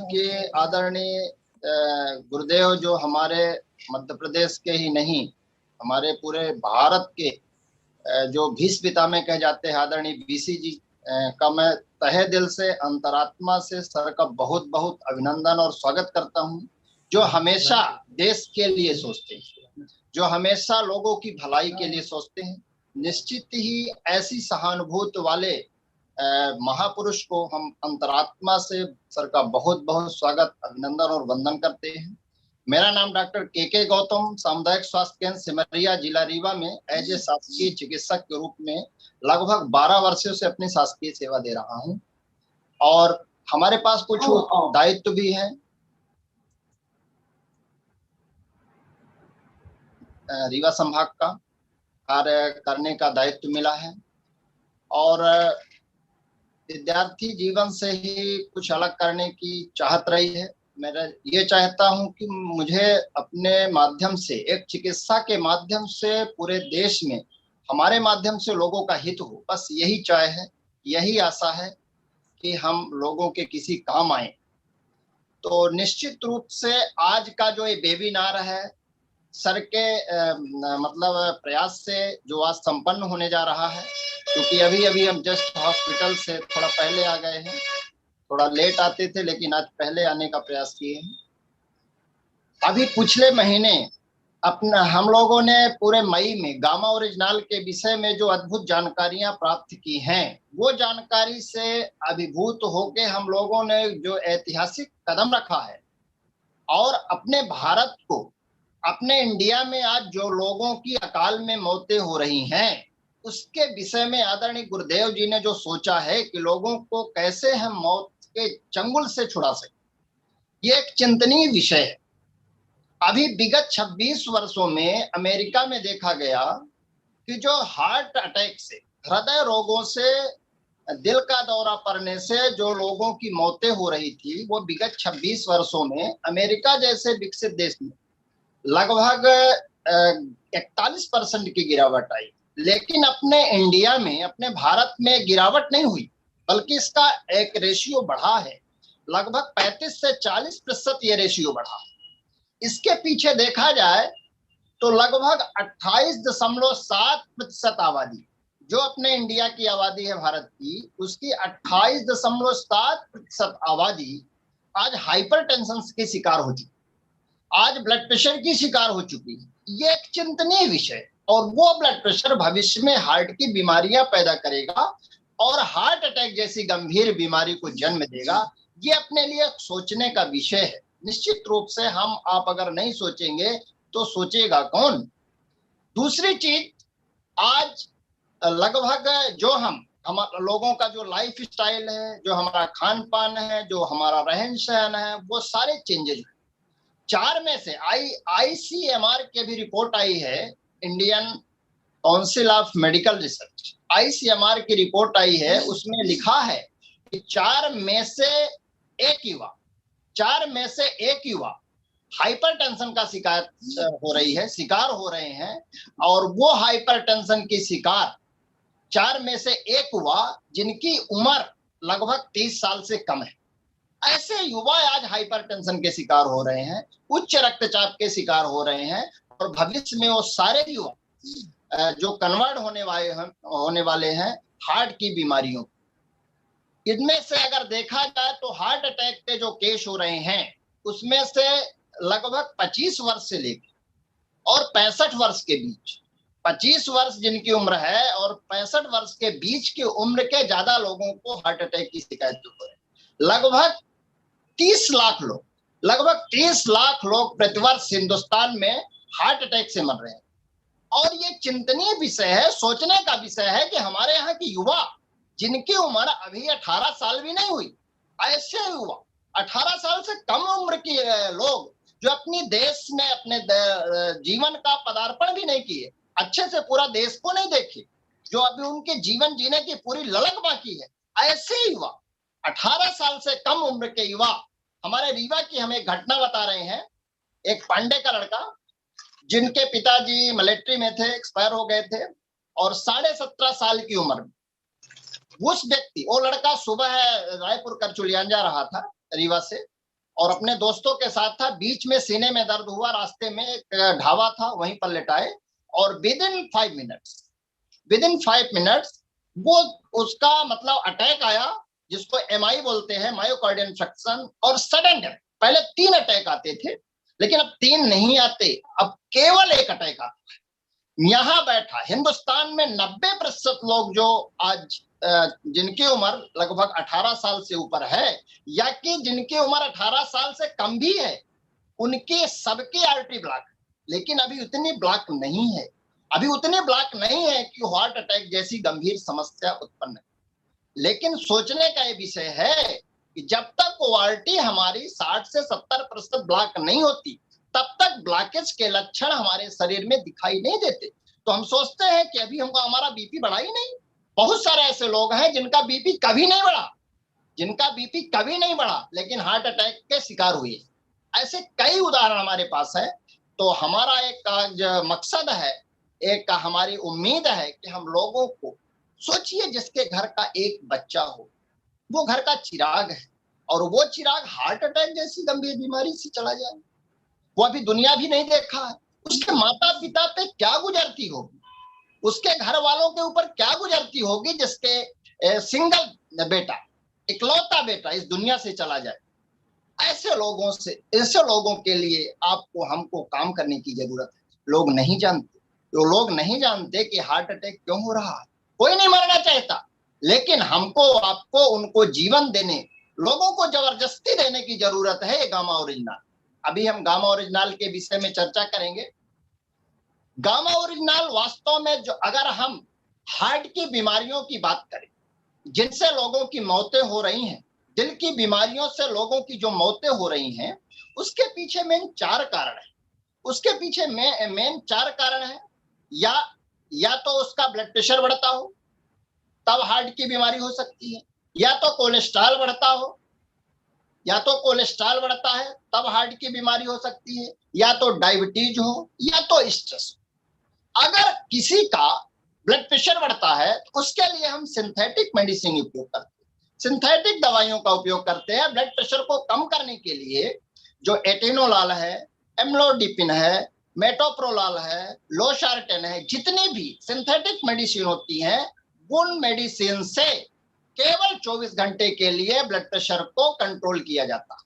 के आदरणीय गुरुदेव जो हमारे मध्य प्रदेश के ही नहीं, हमारे पूरे भारत के जो भीष्म पितामह कहे जाते हैं आदरणीय बीसी जी का मैं तहे दिल से, अंतरात्मा से सर का बहुत बहुत अभिनंदन और स्वागत करता हूं, जो हमेशा देश के लिए सोचते हैं, जो हमेशा लोगों की भलाई के लिए सोचते हैं। निश्चित ही ऐसी सहानुभूति वाले महापुरुष को हम अंतरात्मा से सर का बहुत बहुत स्वागत, अभिनंदन और वंदन करते हैं। मेरा नाम डॉक्टर के गौतम, सामुदायिक स्वास्थ्य केंद्र सिमरिया, जिला रीवा में एज ए शासकीय चिकित्सक के रूप में लगभग 12 वर्षों से अपनी शासकीय सेवा दे रहा हूं और हमारे पास कुछ दायित्व भी है। रीवा संभाग का कार्य करने का दायित्व मिला है और विद्यार्थी जीवन से ही कुछ अलग करने की चाहत रही है। मैं ये चाहता हूं कि मुझे अपने माध्यम से, एक चिकित्सा के माध्यम से पूरे देश में हमारे माध्यम से लोगों का हित हो, बस यही चाह है, यही आशा है कि हम लोगों के किसी काम आए। तो निश्चित रूप से आज का जो ये वेबिनार है सर के मतलब प्रयास से जो आज संपन्न होने जा रहा है, क्योंकि अभी हम जस्ट हॉस्पिटल से थोड़ा पहले आ गए हैं, थोड़ा लेट आते थे लेकिन आज पहले आने का प्रयास किए हैं। अभी पिछले महीने अपना हम लोगों ने पूरे मई में गामा ओरिजिनल के विषय में जो अद्भुत जानकारियां प्राप्त की हैं, वो जानकारी से अभिभूत होके हम लोगों ने जो ऐतिहासिक कदम रखा है और अपने भारत को, अपने इंडिया में आज जो लोगों की अकाल में मौतें हो रही हैं, उसके विषय में आदरणीय गुरुदेव जी ने जो सोचा है कि लोगों को कैसे हम मौत के चंगुल से छुड़ा सके, ये एक चिंतनीय विषय है। अभी विगत 26 वर्षों में अमेरिका में देखा गया कि जो हार्ट अटैक से, हृदय रोगों से, दिल का दौरा पड़ने से जो लोगों की मौतें हो रही थी, वो विगत 26 वर्षों में अमेरिका जैसे विकसित देश में लगभग 41% की गिरावट आई। लेकिन अपने इंडिया में, अपने भारत में गिरावट नहीं हुई, बल्कि इसका एक रेशियो बढ़ा है, लगभग 35 से 40% ये रेशियो बढ़ा। इसके पीछे देखा जाए तो लगभग 28.7% आबादी, जो अपने इंडिया की आबादी है भारत की, उसकी 28.7% आबादी आज हाइपरटेंशन के शिकार हो चुकी, आज ब्लड प्रेशर की शिकार हो चुकी है। ये एक चिंतनीय विषय, और वो ब्लड प्रेशर भविष्य में हार्ट की बीमारियां पैदा करेगा और हार्ट अटैक जैसी गंभीर बीमारी को जन्म देगा। ये अपने लिए सोचने का विषय है। निश्चित रूप से हम आप अगर नहीं सोचेंगे तो सोचेगा कौन। दूसरी चीज, आज लगभग जो हम लोगों का जो लाइफ स्टाइल है, जो हमारा खान पान है, जो हमारा रहन सहन है, वो सारे चेंजेस हैं। 4 में से ICMR के भी रिपोर्ट आई है, Indian council of medical research, ICMR की रिपोर्ट आई है, उसमें लिखा है कि 4 में से एक युवा हाइपरटेंशन का शिकार हो रहे हैं और वो हाइपरटेंशन की शिकार 4 में से एक युवा जिनकी उम्र लगभग 30 साल से कम है। ऐसे युवा आज हाइपरटेंशन के शिकार हो रहे हैं, उच्च रक्तचाप के शिकार हो रहे हैं और भविष्य में वो सारे युवा जो कन्वर्ट होने वाले हैं हार्ट की बीमारियों। इनमें से अगर देखा जाए तो हार्ट अटैक के जो केस हो रहे हैं, उसमें से लगभग 25 वर्ष से लेकर और 65 वर्ष के बीच, 25 वर्ष जिनकी उम्र है और 65 वर्ष के बीच की उम्र के ज्यादा लोगों को हार्ट अटैक की शिकायत हो रही है। लगभग 30 लाख लोग प्रतिवर्ष हिंदुस्तान में हार्ट अटैक से मर रहे हैं। और ये चिंतनीय विषय है, सोचने का विषय है कि हमारे यहाँ की युवा जिनकी उम्र अभी 18 साल भी नहीं हुई, ऐसे युवा 18 साल से कम उम्र के लोग जो अपनी देश में अपने जीवन का पदार्पण भी नहीं किए, अच्छे से पूरा देश को नहीं देखे, जो अभी उनके जीवन जीने की पूरी ललक बाकी है, ऐसे युवा 18 साल से कम उम्र के युवा, हमारे रीवा की हम एक घटना बता रहे हैं। एक पांडे का लड़का जिनके पिताजी मिलिट्री में थे, एक्सपायर हो गए थे, और 17.5 साल की उम्र में उस व्यक्ति, वो लड़का सुबह रायपुर करचुलियान जा रहा था रीवा से, और अपने दोस्तों के साथ था, बीच में सीने में दर्द हुआ, रास्ते में एक ढाबा था वहीं पर लेटाए, और विद इन 5 मिनट्स वो उसका मतलब अटैक आया, जिसको एमआई बोलते हैं, मायोकार्डियल इंफेक्शन, और सडन डेथ। पहले 3 अटैक आते थे, लेकिन अब 3 नहीं आते, अब केवल एक अटैक आता है। यहां बैठा हिंदुस्तान में 90% लोग जो आज जिनकी उम्र लगभग 18 साल से ऊपर है, या कि जिनकी उम्र 18 साल से कम भी है, उनकी सबकी आर्टरी ब्लॉक, लेकिन अभी उतनी ब्लॉक नहीं है, अभी उतनी ब्लॉक नहीं है कि हार्ट अटैक जैसी गंभीर समस्या उत्पन्न है। लेकिन सोचने का ये विषय है कि जब तक क्वालिटी हमारी 60 से 70% ब्लॉक नहीं होती, तब तक ब्लॉकेज के लक्षण हमारे शरीर में दिखाई नहीं देते। तो हम सोचते हैं कि अभी हमको हमारा बीपी बढ़ा ही नहीं। बहुत सारे ऐसे लोग हैं जिनका बीपी कभी नहीं बढ़ा, लेकिन हार्ट अटैक के शिकार हुए। ऐसे कई उदाहरण हमारे पास है। तो हमारा एक मकसद है, एक हमारी उम्मीद है कि हम लोगों को, सोचिए जिसके घर का एक बच्चा हो, वो घर का चिराग है, और वो चिराग हार्ट अटैक जैसी गंभीर बीमारी से चला जाए, वो अभी दुनिया भी नहीं देखा है, उसके माता पिता पे क्या गुजरती होगी, उसके घर वालों के ऊपर क्या गुजरती होगी, जिसके सिंगल बेटा, इकलौता बेटा इस दुनिया से चला जाए। ऐसे लोगों के लिए आपको हमको काम करने की जरूरत है। लोग नहीं जानते कि हार्ट अटैक क्यों हो रहा है। कोई नहीं मरना चाहता, लेकिन हमको आपको उनको जीवन देने, लोगों को जबरदस्ती देने की जरूरत है। ये गामा ओरिजिनल, अभी हम गामा ओरिजिनल के विषय में चर्चा करेंगे। गामा ओरिजिनल वास्तव में, जो अगर हम हार्ट की बीमारियों की बात करें, जिनसे लोगों की मौतें हो रही हैं, दिल की बीमारियों से लोगों की जो मौतें हो रही हैं, उसके पीछे मेन 4 कारण है। उसके पीछे मेन 4 कारण है। या तो उसका ब्लड प्रेशर बढ़ता हो, तब हार्ट की बीमारी हो सकती है, या तो कोलेस्ट्रॉल बढ़ता है तब हार्ट की बीमारी हो सकती है, या तो डायबिटीज हो, या तो स्ट्रेस। अगर किसी का ब्लड प्रेशर बढ़ता है तो उसके लिए हम सिंथेटिक मेडिसिन उपयोग करते हैं, सिंथेटिक दवाइयों का उपयोग करते हैं ब्लड प्रेशर को कम करने के लिए। जो एटेनोलाल है, एम्लोडिपिन है, मेटोप्रोलाल है, लोसार्टेन है, जितनी भी सिंथेटिक मेडिसिन होती हैं, उन मेडिसिन से केवल 24 घंटे के लिए ब्लड प्रेशर को कंट्रोल किया जाता।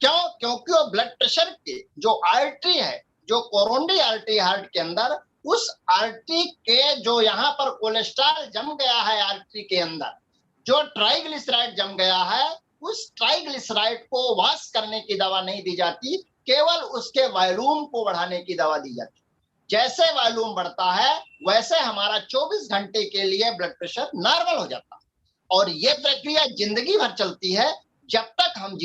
क्यों? क्योंकि वो ब्लड प्रेशर के जो आर्टरी है, जो कोरोनरी आर्टरी हार्ट के अंदर, उस आर्टरी के जो यहाँ पर कोलेस्ट्रॉल जम गया है, आर्टरी के अंदर जो ट्राइग्लिसराइड जम गया है, उस ट्राइग्लिसराइड को वॉश करने की दवा नहीं दी जाती, केवल उसके वॉल्यूम को बढ़ाने की दवा दी जाती। जैसे वॉल्यूम बढ़ता है, वैसे हमारा 24 घंटे के लिए ब्लड प्रेशर नॉर्मल हो जाता है। और ये प्रक्रिया जिंदगी भर चलती है। जब तक हम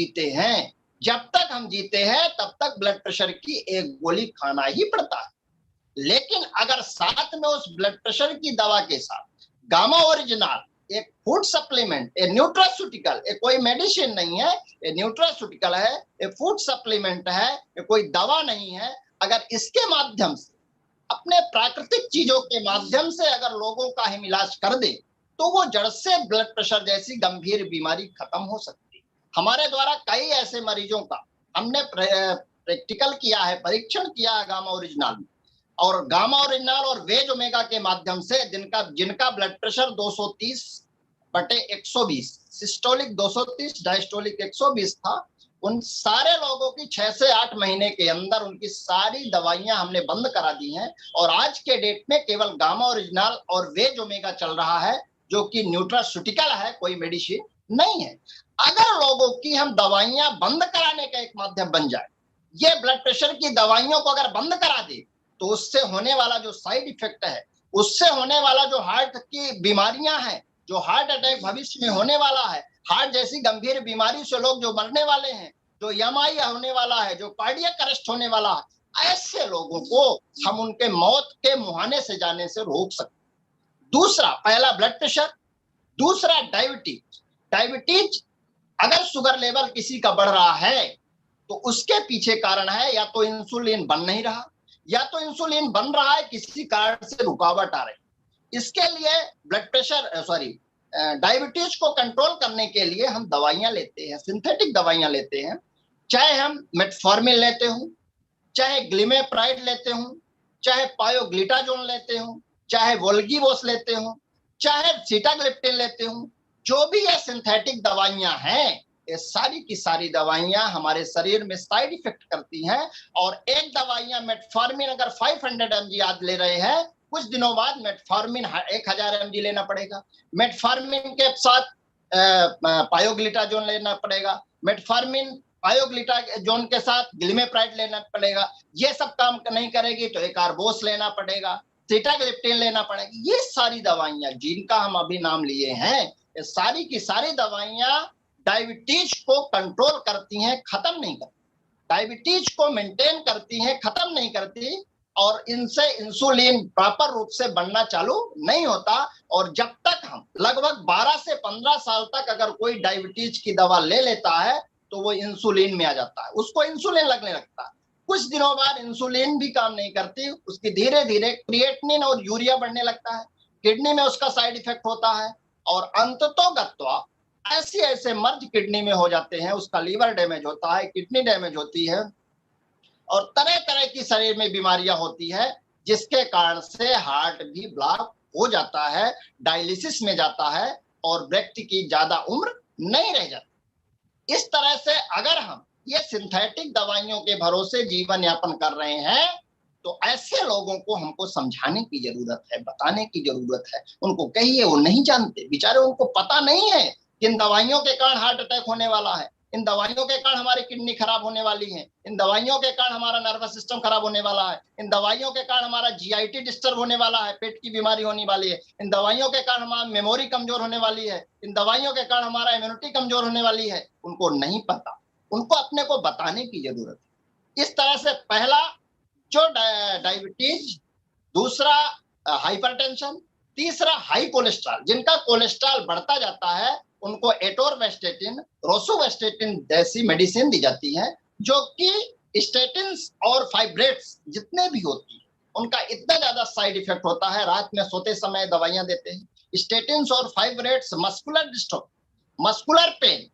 जीते हैं तब तक ब्लड प्रेशर की एक गोली खाना ही पड़ता है। लेकिन अगर साथ में उस ब्लड प्रेशर की दवा के साथ गामा ओरिजिनल एक फूड सप्लीमेंट, ए न्यूट्रास्यूटिकल, ये कोई मेडिसिन नहीं है, ये न्यूट्रास्यूटिकल है, ये फूड सप्लीमेंट है, ये कोई दवा नहीं है। अगर इसके माध्यम से, अपने प्राकृतिक चीजों के माध्यम से अगर लोगों का हम इलाज कर दे, तो वो जड़ से ब्लड प्रेशर जैसी गंभीर बीमारी खत्म हो सकती है। हमारे द्वारा कई ऐसे मरीजों का हमने प्रैक्टिकल किया है, परीक्षण किया है गामा ओरिजिनल में। और गामा ओरिजिनल और वेज ओमेगा के माध्यम से जिनका ब्लड प्रेशर 230/120, सिस्टोलिक 230, डायस्टोलिक 120 था, उन सारे लोगों की 6 से 8 महीने के अंदर उनकी सारी दवाइयां हमने बंद करा दी हैं। और आज के डेट में केवल गामा ओरिजिनल और वेज ओमेगा चल रहा है, जो कि न्यूट्रास्यूटिकल है, कोई मेडिसिन नहीं है। अगर लोगों की हम दवाइयां बंद कराने का एक माध्यम बन जाए, ये ब्लड प्रेशर की दवाइयों को अगर बंद करा दे, तो उससे होने वाला जो साइड इफेक्ट है, उससे होने वाला जो हार्ट की बीमारियां हैं, जो हार्ट अटैक भविष्य में होने वाला है, हार्ट जैसी गंभीर बीमारी से लोग जो मरने वाले हैं, जो एमआई होने वाला है, जो कार्डियक अरेस्ट होने वाला है, ऐसे लोगों को हम उनके मौत के मुहाने से जाने से रोक सकते। दूसरा, पहला ब्लड प्रेशर, दूसरा डायबिटीज। अगर शुगर लेवल किसी का बढ़ रहा है, तो उसके पीछे कारण है, या तो इंसुलिन बन नहीं रहा, या तो इंसुलिन बन रहा है, किसी कारण से रुकावट आ रही। इसके लिए डायबिटीज को कंट्रोल करने के लिए हम दवाइयां लेते हैं, सिंथेटिक दवाइयां लेते हैं। चाहे हम मेटफॉर्मिन लेते हो, चाहे ग्लिमेप्राइड लेते हो, चाहे पायोग्लिटाजोन लेते हो, चाहे वोल्गीवोस लेते हो, चाहे सीटाग्लिप्टिन लेते हो, जो भी ये सिंथेटिक दवाइयां हैं, ये सारी की सारी दवाइयां हमारे शरीर में साइड इफेक्ट करती हैं। और एक दवाइयां मेटफॉर्मिन अगर 500 mg आज ले रहे हैं, कुछ दिनों बाद मेटफॉर्मिन 1000 mg लेना पड़ेगा। मेटफॉर्मिन के साथ पायोग्लिटाजोन लेना पड़ेगा, मेटफॉर्मिन पायोग्लिटाजोन के साथ ग्लिमेप्राइड लेना पड़ेगा। ये सब काम नहीं करेगी तो एक कार्बोस लेना पड़ेगा, सीटाग्लिप्टिन लेना पड़ेगा। ये सारी दवाइयां जिनका हम अभी नाम लिए हैं, ये सारी की सारी दवाइयां डायबिटीज को कंट्रोल करती हैं, खत्म नहीं करती। डायबिटीज को मेंटेन करती हैं, खत्म नहीं करती। और इनसे इंसुलिन प्रॉपर रूप से बनना चालू नहीं होता। और जब तक हम लगभग 12 से 15 साल तक अगर कोई डायबिटीज की दवा ले लेता है तो वो इंसुलिन में आ जाता है, उसको इंसुलिन लगने लगता है। कुछ दिनों बाद इंसुलिन भी काम नहीं करती, उसकी धीरे धीरे क्रिएटिनिन और यूरिया बढ़ने लगता है, किडनी में उसका साइड इफेक्ट होता है। और अंततोगत्वा ऐसे ऐसे मर्ज किडनी में हो जाते हैं, उसका लीवर डैमेज होता है, किडनी डैमेज होती है, और तरह तरह की शरीर में बीमारियां होती है, जिसके कारण से हार्ट भी ब्लॉक हो जाता है, डायलिसिस में जाता है, और व्यक्ति की ज्यादा उम्र नहीं रह जाती। इस तरह से अगर हम ये सिंथेटिक दवाइयों के भरोसे जीवन यापन कर रहे हैं, तो ऐसे लोगों को हमको समझाने की जरूरत है, बताने की जरूरत है। उनको कहिए, वो नहीं जानते बेचारे, उनको पता नहीं है कि इन दवाइयों के कारण हार्ट अटैक होने वाला है, इन दवाइयों के कारण हमारी किडनी खराब होने वाली है, इन दवाइयों के कारण हमारा नर्वस सिस्टम खराब होने वाला है, इन दवाइयों के कारण हमारा जीआईटी डिस्टर्ब होने वाला है, पेट की बीमारी होने वाली है, इन दवाइयों के कारण हमारा मेमोरी कमजोर होने वाली है, इन दवाइयों के कारण हमारा इम्यूनिटी कमजोर होने वाली है। उनको नहीं पता, उनको अपने को बताने की जरूरत है। इस तरह से पहला जो डायबिटीज, दूसरा हाइपरटेंशन, तीसरा हाई कोलेस्ट्रॉल। जिनका कोलेस्ट्रॉल बढ़ता जाता है उनको एटोरवेस्टेटिन, रोसुवेस्टेटिन जैसी मेडिसिन दी जाती है, जो कि स्टेटिन्स और फाइब्रेट्स जितने भी होती है उनका इतना ज्यादा साइड इफेक्ट होता है। रात में सोते समय दवाइयां देते हैं। स्टेटिन्स और fibrates muscular dystrophy, muscular pain,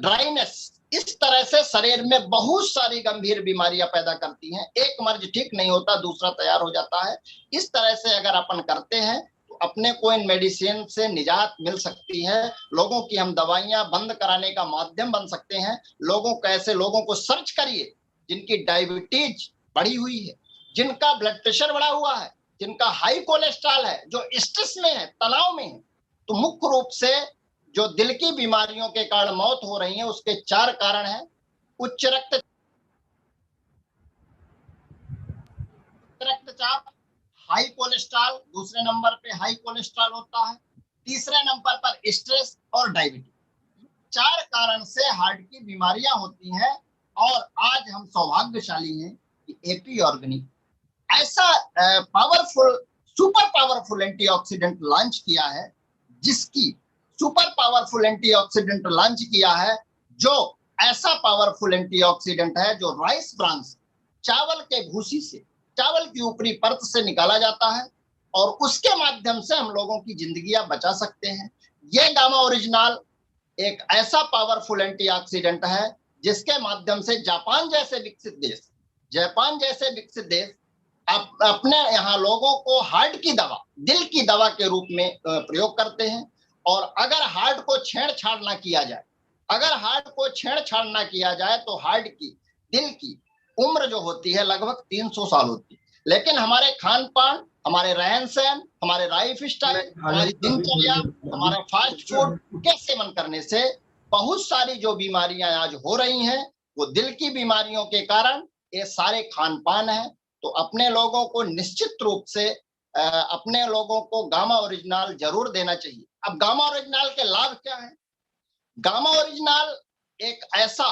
dryness, इस तरह से शरीर में बहुत सारी गंभीर बीमारियां पैदा करती हैं। एक मर्ज ठीक नहीं होता, दूसरा तैयार हो जाता है। इस तरह से अगर अपन करते हैं तो अपने को इन मेडिसिन से निजात मिल सकती है। लोगों की हम दवाइयां बंद कराने का माध्यम बन सकते हैं। लोगों को, ऐसे लोगों को सर्च करिए जिनकी डायबिटीज बढ़ी हुई है, जिनका ब्लड प्रेशर बढ़ा हुआ है, जिनका हाई कोलेस्ट्रॉल है, जो स्ट्रेस में है, तनाव में है। तो मुख्य रूप से जो दिल की बीमारियों के कारण मौत हो रही है, उसके 4 कारण हैं। उच्च रक्तचाप, हाई कोलेस्ट्रॉल, दूसरे नंबर पे हाई कोलेस्ट्रॉल होता है, तीसरे नंबर पर स्ट्रेस और डायबिटीज। 4 कारण से हार्ट की बीमारियां होती हैं। और आज हम सौभाग्यशाली हैं कि एपी ऑर्गेनिक ऐसा powerful, super powerful antioxidant launch किया है, जिसकी सुपर पावरफुल एंटीऑक्सीडेंट लॉन्च किया है, जो ऐसा पावरफुल एंटीऑक्सीडेंट है जो राइस ब्रान, चावल के भूसी से, चावल की ऊपरी परत से निकाला जाता है, और उसके माध्यम से हम लोगों की जिंदगियां बचा सकते हैं। ये गामा ओरिजिनल एक ऐसा पावरफुल एंटीऑक्सीडेंट है जिसके माध्यम से जापान जैसे विकसित देश अपने यहाँ लोगों को हार्ट की दवा, दिल की दवा के रूप में प्रयोग करते हैं। और अगर हार्ट को छेड़छाड़ ना किया जाए, अगर हार्ट को छेड़छाड़ ना किया जाए तो हार्ट की, दिल की उम्र जो होती है लगभग 300 साल होती है। लेकिन हमारे खान पान, हमारे रहन सहन, हमारे लाइफ स्टाइल, हमारी दिनचर्या, हमारा फास्ट फूड के सेवन करने से बहुत सारी जो बीमारियां आज हो रही हैं, वो दिल की बीमारियों के कारण ये सारे खान पान है। तो अपने लोगों को निश्चित रूप से अपने लोगों को गामा ओरिजिनल जरूर देना चाहिए। अब गामा ओरिजिनल के लाभ क्या है? गामा ओरिजिनल एक ऐसा,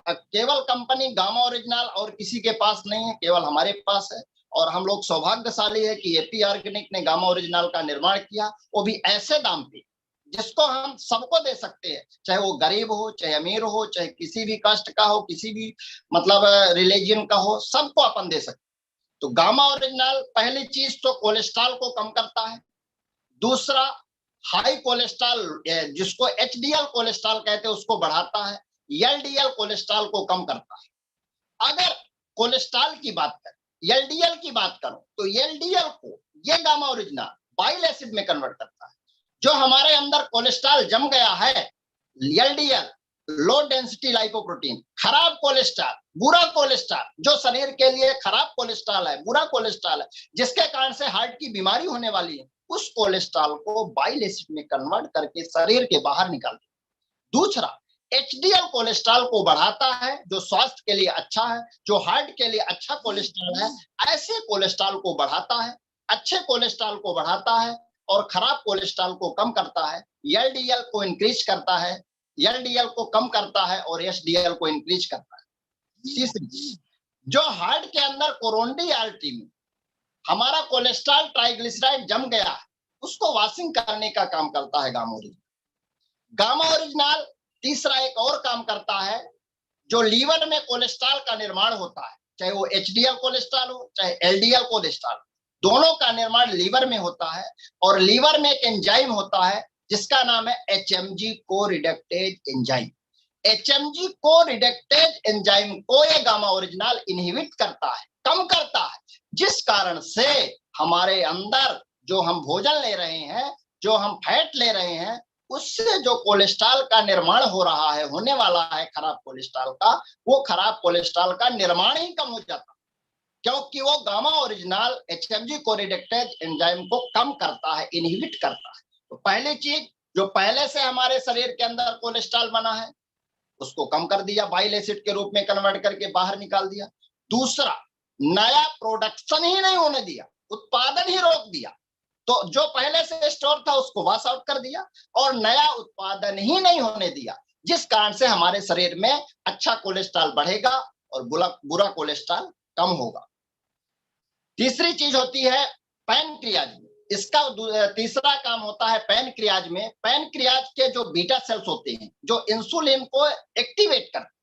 केवल कंपनी गामा ओरिजिनल और किसी के पास नहीं है, केवल हमारे पास है। और हम लोग सौभाग्यशाली है कि एपी ऑर्गेनिक ने गामा ओरिजिनल का निर्माण किया, वो भी ऐसे दाम पे जिसको हम सबको दे सकते हैं, चाहे वो गरीब हो, चाहे अमीर हो, चाहे किसी भी कास्ट का हो, किसी भी मतलब रिलीजन का हो, सबको अपन दे सकते। तो गामा ओरिजिनल पहली चीज तो कोलेस्ट्रॉल को कम करता है। दूसरा, हाई कोलेस्ट्रॉल जिसको एचडीएल कोलेस्ट्रॉल कहते हैं उसको बढ़ाता है। एलडीएल कोलेस्ट्रॉल को कम करता है। अगर कोलेस्ट्रॉल की बात करें, एलडीएल की बात करो, तो एलडीएल को ये गामा ओरिजिनल बाइल एसिड में कन्वर्ट करता है। जो हमारे अंदर कोलेस्ट्रॉल जम गया है, एलडीएल लो डेंसिटी लाइपोप्रोटीन, खराब कोलेस्ट्रॉल, बुरा कोलेस्ट्रॉल, जो शरीर के लिए खराब कोलेस्ट्रॉल है, बुरा कोलेस्ट्रॉल है, जिसके कारण से हार्ट की बीमारी होने वाली है, उस कोलेस्ट्रॉल को बाइल एसिड में कन्वर्ट करके शरीर के बाहर निकाल देता। दूसरा, एचडीएल कोलेस्ट्रॉल को बढ़ाता है, जो स्वास्थ्य के लिए अच्छा है, जो हार्ट के लिए अच्छा कोलेस्ट्रॉल है, ऐसे कोलेस्ट्रॉल को बढ़ाता है, अच्छे कोलेस्ट्रॉल को बढ़ाता है और खराब कोलेस्ट्रॉल को कम करता है। एलडीएल को इंक्रीज करता है, एलडीएल को कम करता है और एचडीएल को इंक्रीज करता है। तीसरी, जो हार्ट के अंदर कोरोनरी आर्टरी में हमारा कोलेस्ट्रॉल ट्राइग्लिसराइड जम गया है, उसको वॉशिंग करने का काम करता है गामा ओरिजिनल। गामा ओरिजिनल तीसरा एक और काम करता है, जो लीवर में कोलेस्ट्रॉल का निर्माण होता है, चाहे वो एचडीएल कोलेस्ट्रॉल हो चाहे एलडीएल कोलेस्ट्रॉल, दोनों का निर्माण लीवर में होता है। और लीवर में एक एंजाइम होता है जिसका नाम है एचएमजी को रिडक्टेज एंजाइम। एचएमजी को रिडक्टेज एंजाइम को ये गामा ओरिजिनल इनहिबिट करता है, कम करता है, जिस कारण से हमारे अंदर जो हम भोजन ले रहे हैं, जो हम फैट ले रहे हैं, उससे जो कोलेस्ट्रॉल का निर्माण हो रहा है, होने वाला है खराब कोलेस्ट्रॉल का, वो खराब कोलेस्ट्रॉल का निर्माण ही कम हो जाता, क्योंकि वो गामा ओरिजिनल एचएमजी को रिडक्टेज एंजाइम को कम करता है, इनहिबिट करता है। तो पहली चीज, जो पहले से हमारे शरीर के अंदर कोलेस्ट्रॉल बना है, उसको कम कर दिया, बाइल एसिड के रूप में कन्वर्ट करके बाहर निकाल दिया। दूसरा, नया प्रोडक्शन ही नहीं होने दिया, उत्पादन ही रोक दिया। तो जो पहले से स्टोर था उसको वॉश आउट कर दिया और नया उत्पादन ही नहीं होने दिया, जिस कारण से हमारे शरीर में अच्छा कोलेस्ट्रॉल बढ़ेगा और बुरा कोलेस्ट्रॉल कम होगा। तीसरी चीज होती है पैनक्रियाज में, इसका तीसरा काम होता है पैनक्रियाज में। पैनक्रियाज के जो बीटा सेल्स होते हैं, जो इंसुलिन को एक्टिवेट करते हैं,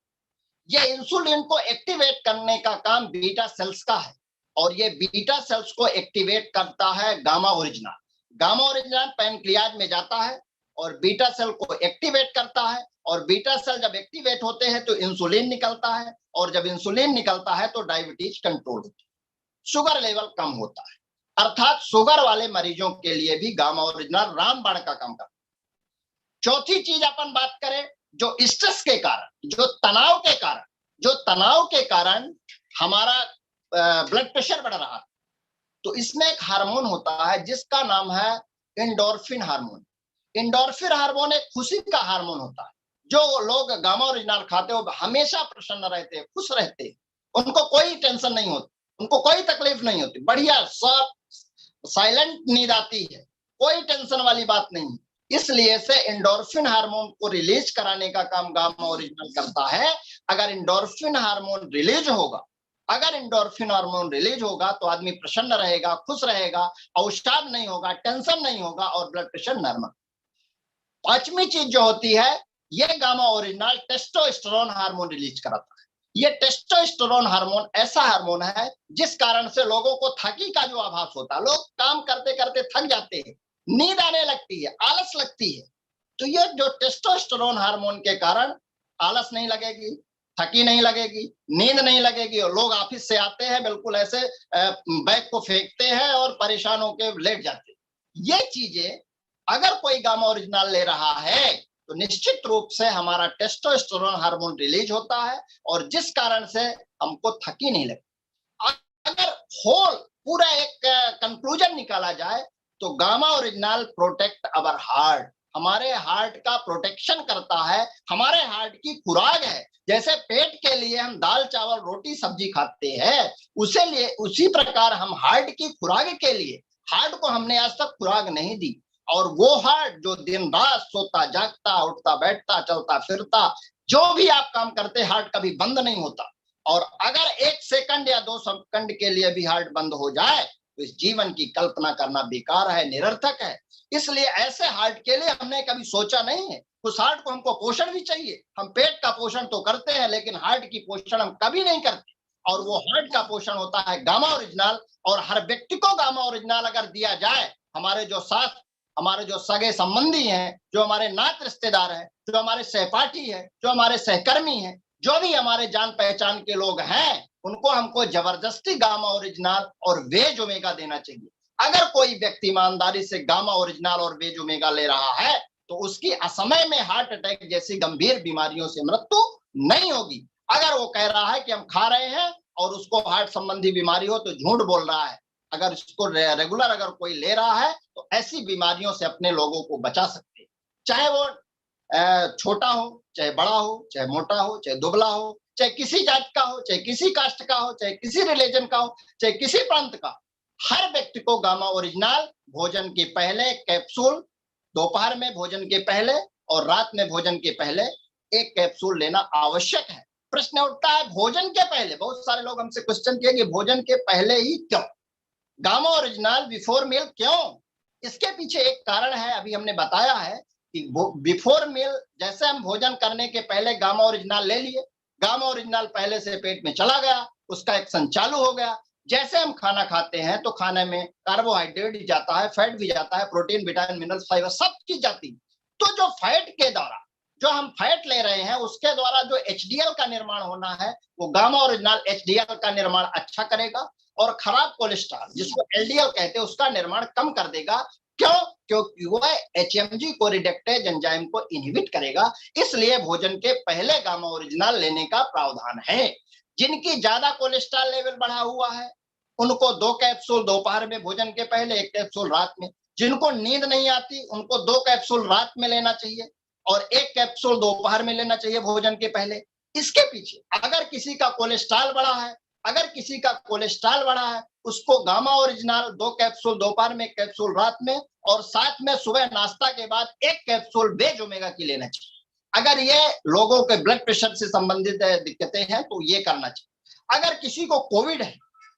ये इंसुलिन को एक्टिवेट करने का काम बीटा सेल्स का है और ये बीटा सेल्स को एक्टिवेट करता है gamma original. Gamma original pancreas में जाता है और बीटा सेल को एक्टिवेट करता है, और बीटा सेल जब एक्टिवेट होते हैं तो इंसुलिन निकलता है, और जब इंसुलिन निकलता है तो डायबिटीज कंट्रोल होती है, शुगर लेवल कम होता है। अर्थात शुगर वाले मरीजों के लिए भी गामा ओरिजिनल रामबाण का काम करता है। चौथी चीज अपन बात करें, जो स्ट्रेस के कारण, जो तनाव के कारण हमारा ब्लड प्रेशर बढ़ रहा है, तो इसमें एक हार्मोन होता है जिसका नाम है एंडोर्फिन हार्मोन। एंडोर्फिन हार्मोन एक खुशी का हार्मोन होता है। जो लोग गामा ओरिजिनल खाते हो हमेशा प्रसन्न रहते हैं, खुश रहते हैं, उनको कोई टेंशन नहीं होती, उनको कोई तकलीफ नहीं होती, बढ़िया सब साइलेंट नींद आती है, कोई टेंशन वाली बात नहीं। इसलिए से एंडोर्फिन हार्मोन को रिलीज कराने का काम गामा ओरिजिनल करता है। अगर एंडोर्फिन हार्मोन रिलीज होगा, तो आदमी प्रसन्न रहेगा, खुश रहेगा, अवसाद नहीं होगा, टेंशन नहीं होगा और ब्लड प्रेशर नॉर्मल। पांचवी चीज जो होती है, ये gamma original testosterone hormone release कराता है। ये टेस्टोस्टेरोन हार्मोन ऐसा हार्मोन है जिस कारण से लोगों को थकी का जो आभास होता है, लोग काम करते करते थक जाते हैं, नींद आने लगती है, आलस लगती है, तो ये जो टेस्टोस्टेरोन हार्मोन के कारण आलस नहीं लगेगी, थकी नहीं लगेगी, नींद नहीं लगेगी, और लोग ऑफिस से आते हैं बिल्कुल ऐसे बैग को फेंकते हैं और परेशान होकर लेट जाते हैं। ये चीजें अगर कोई गामा ओरिजिनल ले रहा है तो निश्चित रूप से हमारा टेस्टोस्टेरोन हार्मोन रिलीज होता है और जिस कारण से हमको थकी नहीं लगती। अगर होल पूरा एक कंक्लूजन निकाला जाए तो gamma original protect our heart, हमारे हार्ट का प्रोटेक्शन करता है, हमारे हार्ट की खुराक है। जैसे पेट के लिए हम दाल चावल रोटी सब्जी खाते हैं, उसी प्रकार हम हार्ट की खुराक के लिए, हार्ट को हमने आज तक खुराक नहीं दी, और वो हार्ट जो दिन रात सोता जागता, उठता बैठता, चलता फिरता, जो भी आप काम करते, हार्ट कभी बंद नहीं होता। और अगर 1 सेकंड या 2 सेकंड के लिए भी हार्ट बंद हो जाए तो इस जीवन की कल्पना करना बेकार है, निरर्थक है। इसलिए ऐसे हार्ट के लिए हमने कभी सोचा नहीं है। उस हार्ट को हमको पोषण भी चाहिए, हम पेट का पोषण तो करते हैं लेकिन हार्ट की पोषण हम कभी नहीं करते, और वो हार्ट का पोषण होता है गामा ओरिजिनल। और हर व्यक्ति को गामा ओरिजिनल अगर दिया जाए, हमारे जो हमारे जो सगे संबंधी हैं, जो हमारे नात रिश्तेदार हैं, जो हमारे सहपाठी हैं, जो हमारे सहकर्मी हैं, जो भी हमारे जान पहचान के लोग हैं, उनको हमको जबरदस्ती गामा ओरिजिनल और वेज ओमेगा देना चाहिए। अगर कोई व्यक्ति ईमानदारी से गामा ओरिजिनल और वेज ओमेगा ले रहा है तो उसकी असमय में हार्ट अटैक जैसी गंभीर बीमारियों से मृत्यु नहीं होगी। अगर वो कह रहा है कि हम खा रहे हैं और उसको हार्ट संबंधी बीमारी हो तो झूठ बोल रहा है। अगर इसको रेगुलर अगर कोई ले रहा है तो ऐसी बीमारियों से अपने लोगों को बचा सकते हैं, चाहे वो छोटा हो, चाहे बड़ा हो, चाहे मोटा हो, चाहे दुबला हो, चाहे किसी जात का हो, चाहे किसी कास्ट का हो, चाहे किसी रिलीजन का हो, चाहे किसी प्रांत का। हर व्यक्ति को गामा ओरिजिनल भोजन के पहले कैप्सूल, दोपहर में भोजन के पहले और रात में भोजन के पहले एक कैप्सूल लेना आवश्यक है। प्रश्न उठता है भोजन के पहले, बहुत सारे लोग हमसे क्वेश्चन किए कि भोजन के पहले ही क्यों गामा ओरिजिनल बिफोर मील क्यों? इसके पीछे एक कारण है, अभी हमने बताया है कि बिफोर मील जैसे हम भोजन करने के पहले गामा ओरिजिनल ले लिए, गामा ओरिजिनल पहले से पेट में चला गया, उसका एक्शन चालू हो गया। जैसे हम खाना खाते हैं तो खाने में कार्बोहाइड्रेट भी जाता है, फैट भी जाता है, प्रोटीन, विटामिन, मिनरल्स, फाइबर सब चीज जाती है। तो जो फैट के द्वारा जो हम फैट ले रहे हैं उसके द्वारा जो एचडीएल का निर्माण होना है वो गामा ओरिजिनल एचडीएल का निर्माण अच्छा करेगा और खराब कोलेस्ट्रॉल जिसको एलडीएल कहते हैं उसका निर्माण कम कर देगा। क्यों? क्योंकि वह एचएमजी को रिडक्टेज एंजाइम को इनहिबिट करेगा। इसलिए भोजन के पहले गामा ओरिजिनल लेने का प्रावधान है। जिनकी ज्यादा कोलेस्ट्रॉल लेवल बढ़ा हुआ है उनको 2 कैप्सूल दोपहर में भोजन के पहले, 1 कैप्सूल रात में। जिनको नींद नहीं आती उनको 2 कैप्सूल रात में लेना चाहिए और 1 कैप्सूल दोपहर में लेना चाहिए भोजन के पहले। इसके पीछे अगर किसी का कोलेस्ट्रॉल बढ़ा है, अगर किसी का कोलेस्ट्रॉल बढ़ा है उसको गामा ओरिजिनल 2 कैप्सूल दोपहर में, 1 कैप्सूल रात में और साथ में सुबह नाश्ता के बाद 1 कैप्सूल वेज ओमेगा की लेना चाहिए। अगर ये लोगों के ब्लड प्रेशर से संबंधित दिक्कतें हैं तो ये करना चाहिए। अगर किसी को कोविड है,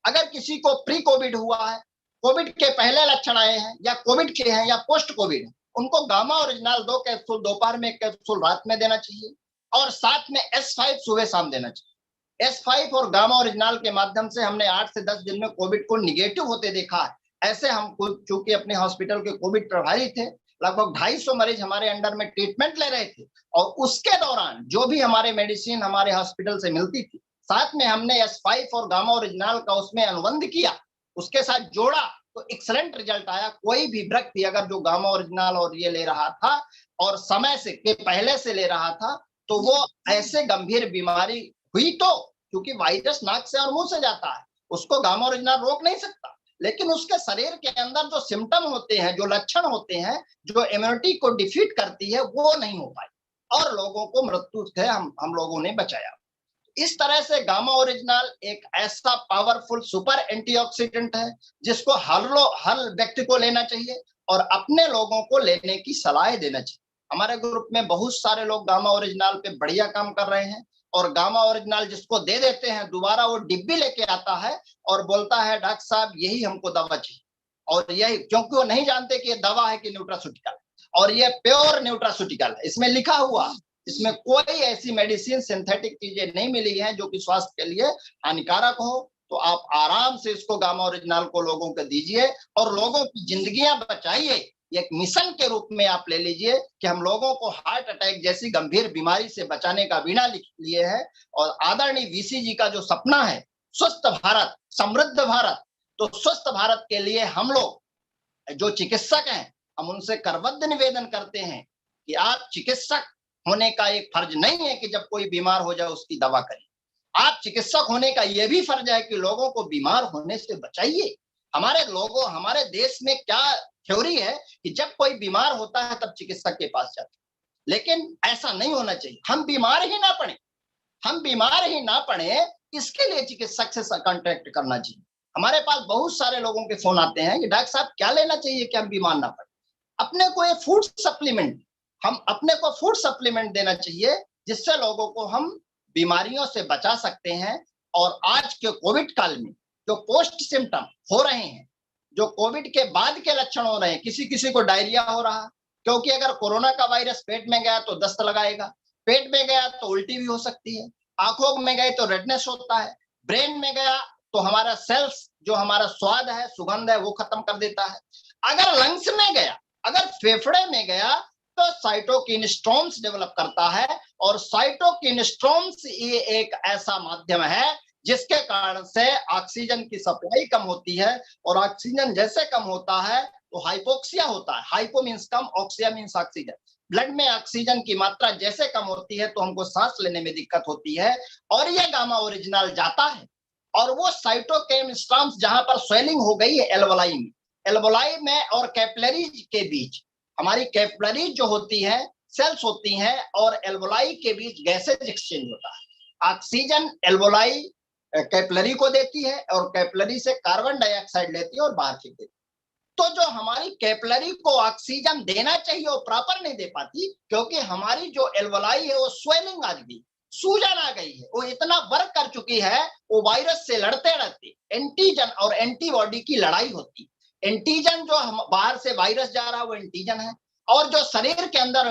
अगर किसी को प्री कोविड हुआ है, कोविड के पहले लक्षण आए हैं या कोविड के हैं या पोस्ट कोविड है, उनको गामा ओरिजिनल 2 कैप्सूल दोपहर में, 1 कैप्सूल रात में देना चाहिए और साथ में S5 सुबह शाम देना चाहिए। S5 और गामा ओरिजिनल के माध्यम से हमने 8 से 10 दिन में कोविड को निगेटिव होते देखा है। ऐसे हम चूंकि अपने हॉस्पिटल के कोविड प्रभारी थे, लगभग 250 मरीज हमारे अंडर में ट्रीटमेंट ले रहे थे और उसके दौरान जो भी हमारे मेडिसिन हमारे हॉस्पिटल से मिलती थी, साथ में हमने S5 और गामा ओरिजिनल का उसमें अनुबंध किया, उसके साथ जोड़ा तो एक्सलेंट रिजल्ट आया। कोई भी व्यक्ति अगर जो गामा ओरिजिनल और ये ले रहा था और समय से के पहले से ले रहा था तो वो ऐसे गंभीर बीमारी हुई तो, क्योंकि वायरस नाक से और मुंह से जाता है, उसको गामा ओरिजिनल रोक नहीं सकता, लेकिन उसके शरीर के अंदर जो सिम्टम होते हैं, जो लक्षण होते हैं, जो इम्यूनिटी को डिफीट करती है वो नहीं हो पाई और लोगों को मृत्यु से हम लोगों ने बचाया। इस तरह से गामा ओरिजिनल एक ऐसा पावरफुल सुपर एंटीऑक्सीडेंट है जिसको हर व्यक्ति को लेना चाहिए और अपने लोगों को लेने की सलाह देना चाहिए। हमारे ग्रुप में बहुत सारे लोग गामा ओरिजिनल पे बढ़िया काम कर रहे हैं और गामा ओरिजिनल जिसको दे देते हैं दोबारा वो डिब्बी लेके आता है और बोलता है डॉक्टर साहब यही हमको दवा चाहिए, और यही क्योंकि वो नहीं जानते कि ये दवा है कि न्यूट्रास्यूटिकल, और ये प्योर न्यूट्रास्यूटिकल है, इसमें लिखा हुआ, इसमें कोई ऐसी मेडिसिन सिंथेटिक चीजें नहीं मिली हैं जो कि स्वास्थ्य के लिए हानिकारक हो। तो आप आराम से इसको गामा ओरिजिनल को लोगों को दीजिए और लोगों की जिंदगियां बचाइए। एक मिशन के रूप में आप ले लीजिए कि हम लोगों को हार्ट अटैक जैसी गंभीर बीमारी से बचाने का बीड़ा लिए है और आदरणीय वीसी जी का जो सपना है स्वस्थ भारत समृद्ध भारत, तो स्वस्थ भारत के लिए हम लोग जो चिकित्सक हैं हम उनसे करबद्ध निवेदन करते हैं कि आप चिकित्सक होने का एक फर्ज नहीं है कि जब कोई बीमार हो जाए उसकी दवा करें, आप चिकित्सक होने का यह भी फर्ज है कि लोगों को बीमार होने से बचाइए। हमारे देश में क्या थ्योरी है कि जब कोई बीमार होता है तब चिकित्सक के पास जाते हैं, लेकिन ऐसा नहीं होना चाहिए। हम बीमार ही ना पड़े इसके लिए चिकित्सक से कांटेक्ट करना चाहिए। हमारे पास बहुत सारे लोगों के फोन आते हैं कि डॉक्टर साहब क्या लेना चाहिए कि हम बीमार ना पड़े। अपने को एक फूड सप्लीमेंट, हम अपने को फूड सप्लीमेंट देना चाहिए जिससे लोगों को हम बीमारियों से बचा सकते हैं। और आज के कोविड काल में जो पोस्ट सिम्टम हो रहे हैं, जो कोविड के बाद के लक्षण हो रहे हैं, किसी किसी को डायरिया हो रहा, क्योंकि अगर कोरोना का वायरस पेट में गया तो दस्त लगाएगा, पेट में गया तो उल्टी भी हो सकती है, आंखों में गए तो रेडनेस होता है, ब्रेन में गया तो हमारा सेल्स जो हमारा स्वाद है, सुगंध है वो खत्म कर देता है। अगर लंग्स में गया, अगर फेफड़े में गया तो साइटोकिन स्ट्रॉम्स डेवलप करता है, और साइटोकिन स्ट्रॉम्स ये एक ऐसा माध्यम है जिसके कारण से ऑक्सीजन की सप्लाई कम होती है, और ऑक्सीजन जैसे कम होता है तो हाइपोक्सिया होता है। हाइपो मींस कम, ऑक्सिया मींस ऑक्सीजन। ब्लड में ऑक्सीजन की मात्रा जैसे कम होती है तो हमको सांस लेने में दिक्कत होती है, और ये गामा ओरिजिनल जाता है और वो साइटोकिन स्ट्रॉम्स जहां पर स्वेलिंग हो गई है एल्वोलाई में, एल्वोलाई में और कैपिलरीज के बीच, हमारी कैपिलरीज जो होती है सेल्स होती हैं, और एल्वोलाई के बीच गैसेज एक्सचेंज होता है। ऑक्सीजन एल्वोलाई कैपिलरी को देती है, और कैपिलरी से कार्बन डाइऑक्साइड लेती है और बाहर फेंक देती है। तो जो हमारी कैपिलरी को ऑक्सीजन देना चाहिए वो प्रॉपर नहीं दे पाती, क्योंकि हमारी जो एल्वोलाई है वो स्वेलिंग आ गई, सूजन आ गई है, वो इतना वर्क कर चुकी है, वो वायरस से लड़ते रहते। एंटीजन और एंटीबॉडी की लड़ाई होती। एंटीजन जो हम बाहर से वायरस जा रहा है वो एंटीजन है, और जो शरीर के अंदर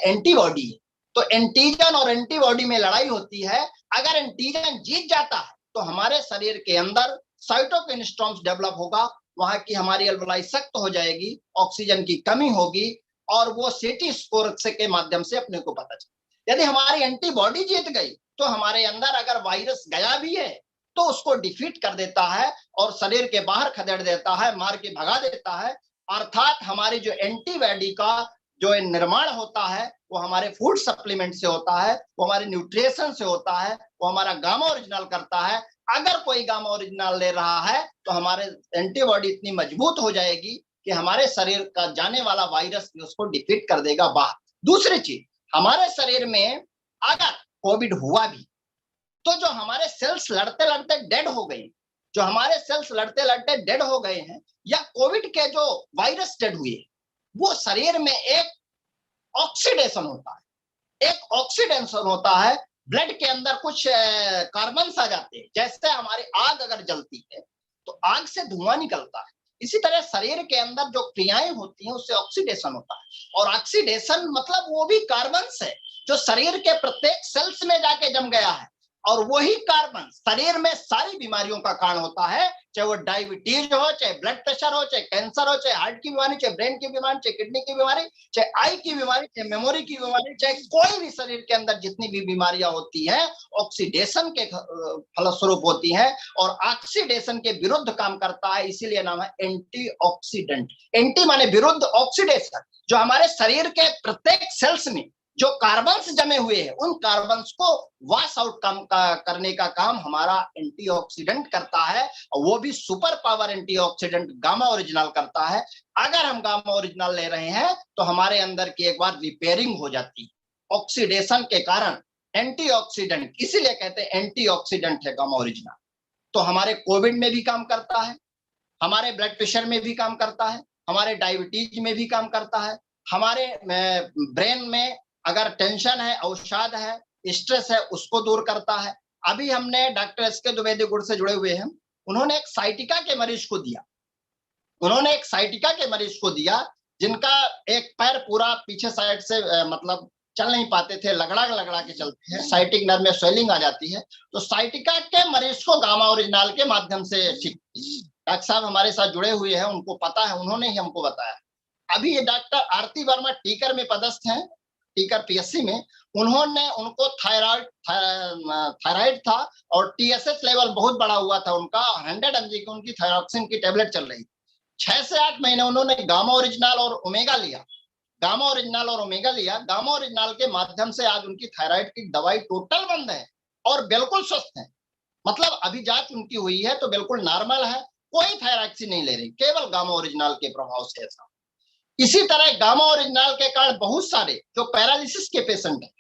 एंटीबॉडी है। तो एंटीजन और एंटीबॉडी में लड़ाई होती है। अगर एंटीजन जीत जाता है तो हमारे शरीर के अंदर साइटोकिन स्ट्रॉम्स डेवलप होगा, वहां की हमारी एल्वोलाई सख्त हो जाएगी, ऑक्सीजन की कमी होगी, और वो सीटी स्कोर के माध्यम से अपने को पता चले। यदि हमारी एंटीबॉडी जीत गई तो हमारे अंदर अगर वायरस गया भी है तो उसको डिफीट कर देता है और शरीर के बाहर खदेड़ देता है, मार के भगा देता है। अर्थात हमारी जो एंटीबॉडी का जो निर्माण होता है वो हमारे फूड सप्लीमेंट से होता है, वो हमारे न्यूट्रिशन से होता है, वो हमारा गामा ओरिजिनल करता है। अगर कोई गामा ओरिजिनल ले रहा है तो हमारे एंटीबॉडी इतनी मजबूत हो जाएगी कि हमारे शरीर का जाने वाला वायरस भी उसको डिफीट कर देगा बाहर। दूसरी चीज, हमारे शरीर में अगर कोविड हुआ भी तो जो हमारे सेल्स लड़ते लड़ते डेड हो गए, जो हमारे सेल्स लड़ते लड़ते डेड हो गए हैं, या कोविड के जो वायरस डेड हुए, वो शरीर में एक ऑक्सीडेशन होता है, एक ऑक्सीडेशन होता है। ब्लड के अंदर कुछ कार्बन आ जाते हैं। जैसे हमारी आग अगर जलती है तो आग से धुआं निकलता है, इसी तरह शरीर के अंदर जो क्रियाएं होती हैं उससे ऑक्सीडेशन होता है। और ऑक्सीडेशन मतलब वो भी कार्बन है जो शरीर के प्रत्येक सेल्स में जाके जम गया है, और वही कार्बन शरीर में सारी बीमारियों का कारण होता है, चाहे वो डायबिटीज हो, चाहे ब्लड प्रेशर हो, चाहे कैंसर हो, चाहे हार्ट की बीमारी, चाहे ब्रेन की बीमारी, चाहे किडनी की बीमारी, चाहे आई की बीमारी, चाहे मेमोरी की बीमारी, चाहे कोई भी शरीर के अंदर जितनी भी बीमारियां होती हैं ऑक्सीडेशन के फलस्वरूप होती हैं, और ऑक्सीडेशन के विरुद्ध काम करता है, इसीलिए नाम है एंटीऑक्सीडेंट। एंटी माने विरुद्ध, ऑक्सीडेशन जो हमारे शरीर के प्रत्येक सेल्स में जो कार्बन्स जमे हुए हैं उन कार्बन्स को वॉश आउट करने का काम हमारा एंटीऑक्सीडेंट करता है, और वो भी super power antioxidant gamma original करता है। अगर हम गामा ओरिजिनल ले रहे हैं तो हमारे अंदर की एक बार रिपेयरिंग हो जाती है ऑक्सीडेशन के कारण। एंटीऑक्सीडेंट इसीलिए कहते हैं एंटीऑक्सीडेंट है गामा ओरिजिनल। तो हमारे कोविड में भी काम करता है, हमारे ब्लड प्रेशर में भी काम करता है, हमारे डायबिटीज में भी काम करता है, हमारे ब्रेन में अगर टेंशन है, अवसाद है, स्ट्रेस है, उसको दूर करता है। अभी हमने डॉक्टर एसके द्विवेदी गुड़ से जुड़े हुए हैं, उन्होंने एक साइटिका के मरीज को दिया, उन्होंने एक साइटिका के मरीज को दिया जिनका एक पैर पूरा पीछे साइड से मतलब चल नहीं पाते थे, लगड़ा लगड़ा के चलते हैं, साइटिक नर्व में स्वेलिंग आ जाती है। तो साइटिका के मरीज को गामा ओरिजिनल के माध्यम से ठीक। डॉक्टर साहब हमारे साथ जुड़े हुए हैं, उनको पता है, उन्होंने ही हमको बताया। अभी ये डॉक्टर आरती वर्मा टीकर में पदस्थ हैं, टीकर पीएससी में। उन्होंने उनको थायराइड था और टीएसएच लेवल बहुत बड़ा हुआ था उनका, 100 mg की उनकी थायरॉक्सिन की टेबलेट चल रही। 6 से 8 महीने उन्होंने गामा ओरिजिनल और ओमेगा लिया, गामा ओरिजिनल और ओमेगा लिया। गामा ओरिजिनल के माध्यम से आज उनकी थायराइड की दवाई टोटल बंद है और बिल्कुल स्वस्थ है। मतलब अभी जांच उनकी हुई है तो बिल्कुल नॉर्मल है, कोई थायरॉक्सिन नहीं ले रही, केवल गामा ओरिजिनल के प्रभाव से ऐसा। इसी तरह गामा ओरिजिनल के कारण बहुत सारे जो पैरालिसिस के पेशेंट हैं,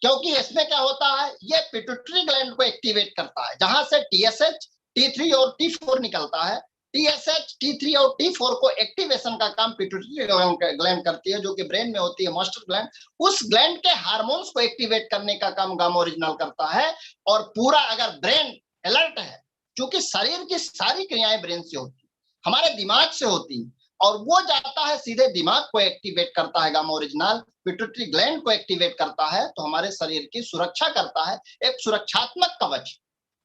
क्योंकि इसमें क्या होता है, ये पिट्यूटरी ग्लैंड को एक्टिवेट करता है, जहां से टीएसएच, टी3 और टी4 निकलता है। टीएसएच, टी3 और टी4 को एक्टिवेशन का काम पिट्यूटरी ग्लैंड करती है, जो कि ब्रेन में होती है मास्टर ग्लैंड। उस ग्लैंड के हार्मोन्स को एक्टिवेट करने का काम गामा ओरिजिनल करता है। और पूरा अगर ब्रेन अलर्ट है, क्योंकि शरीर की सारी क्रियाएं ब्रेन से होती है, हमारे दिमाग से होती है, और वो जाता है सीधे दिमाग को एक्टिवेट करता है गामा ओरिजिनल, पिट्यूटरी ग्लैंड को एक्टिवेट करता है, तो हमारे शरीर की सुरक्षा करता है, एक सुरक्षात्मक कवच।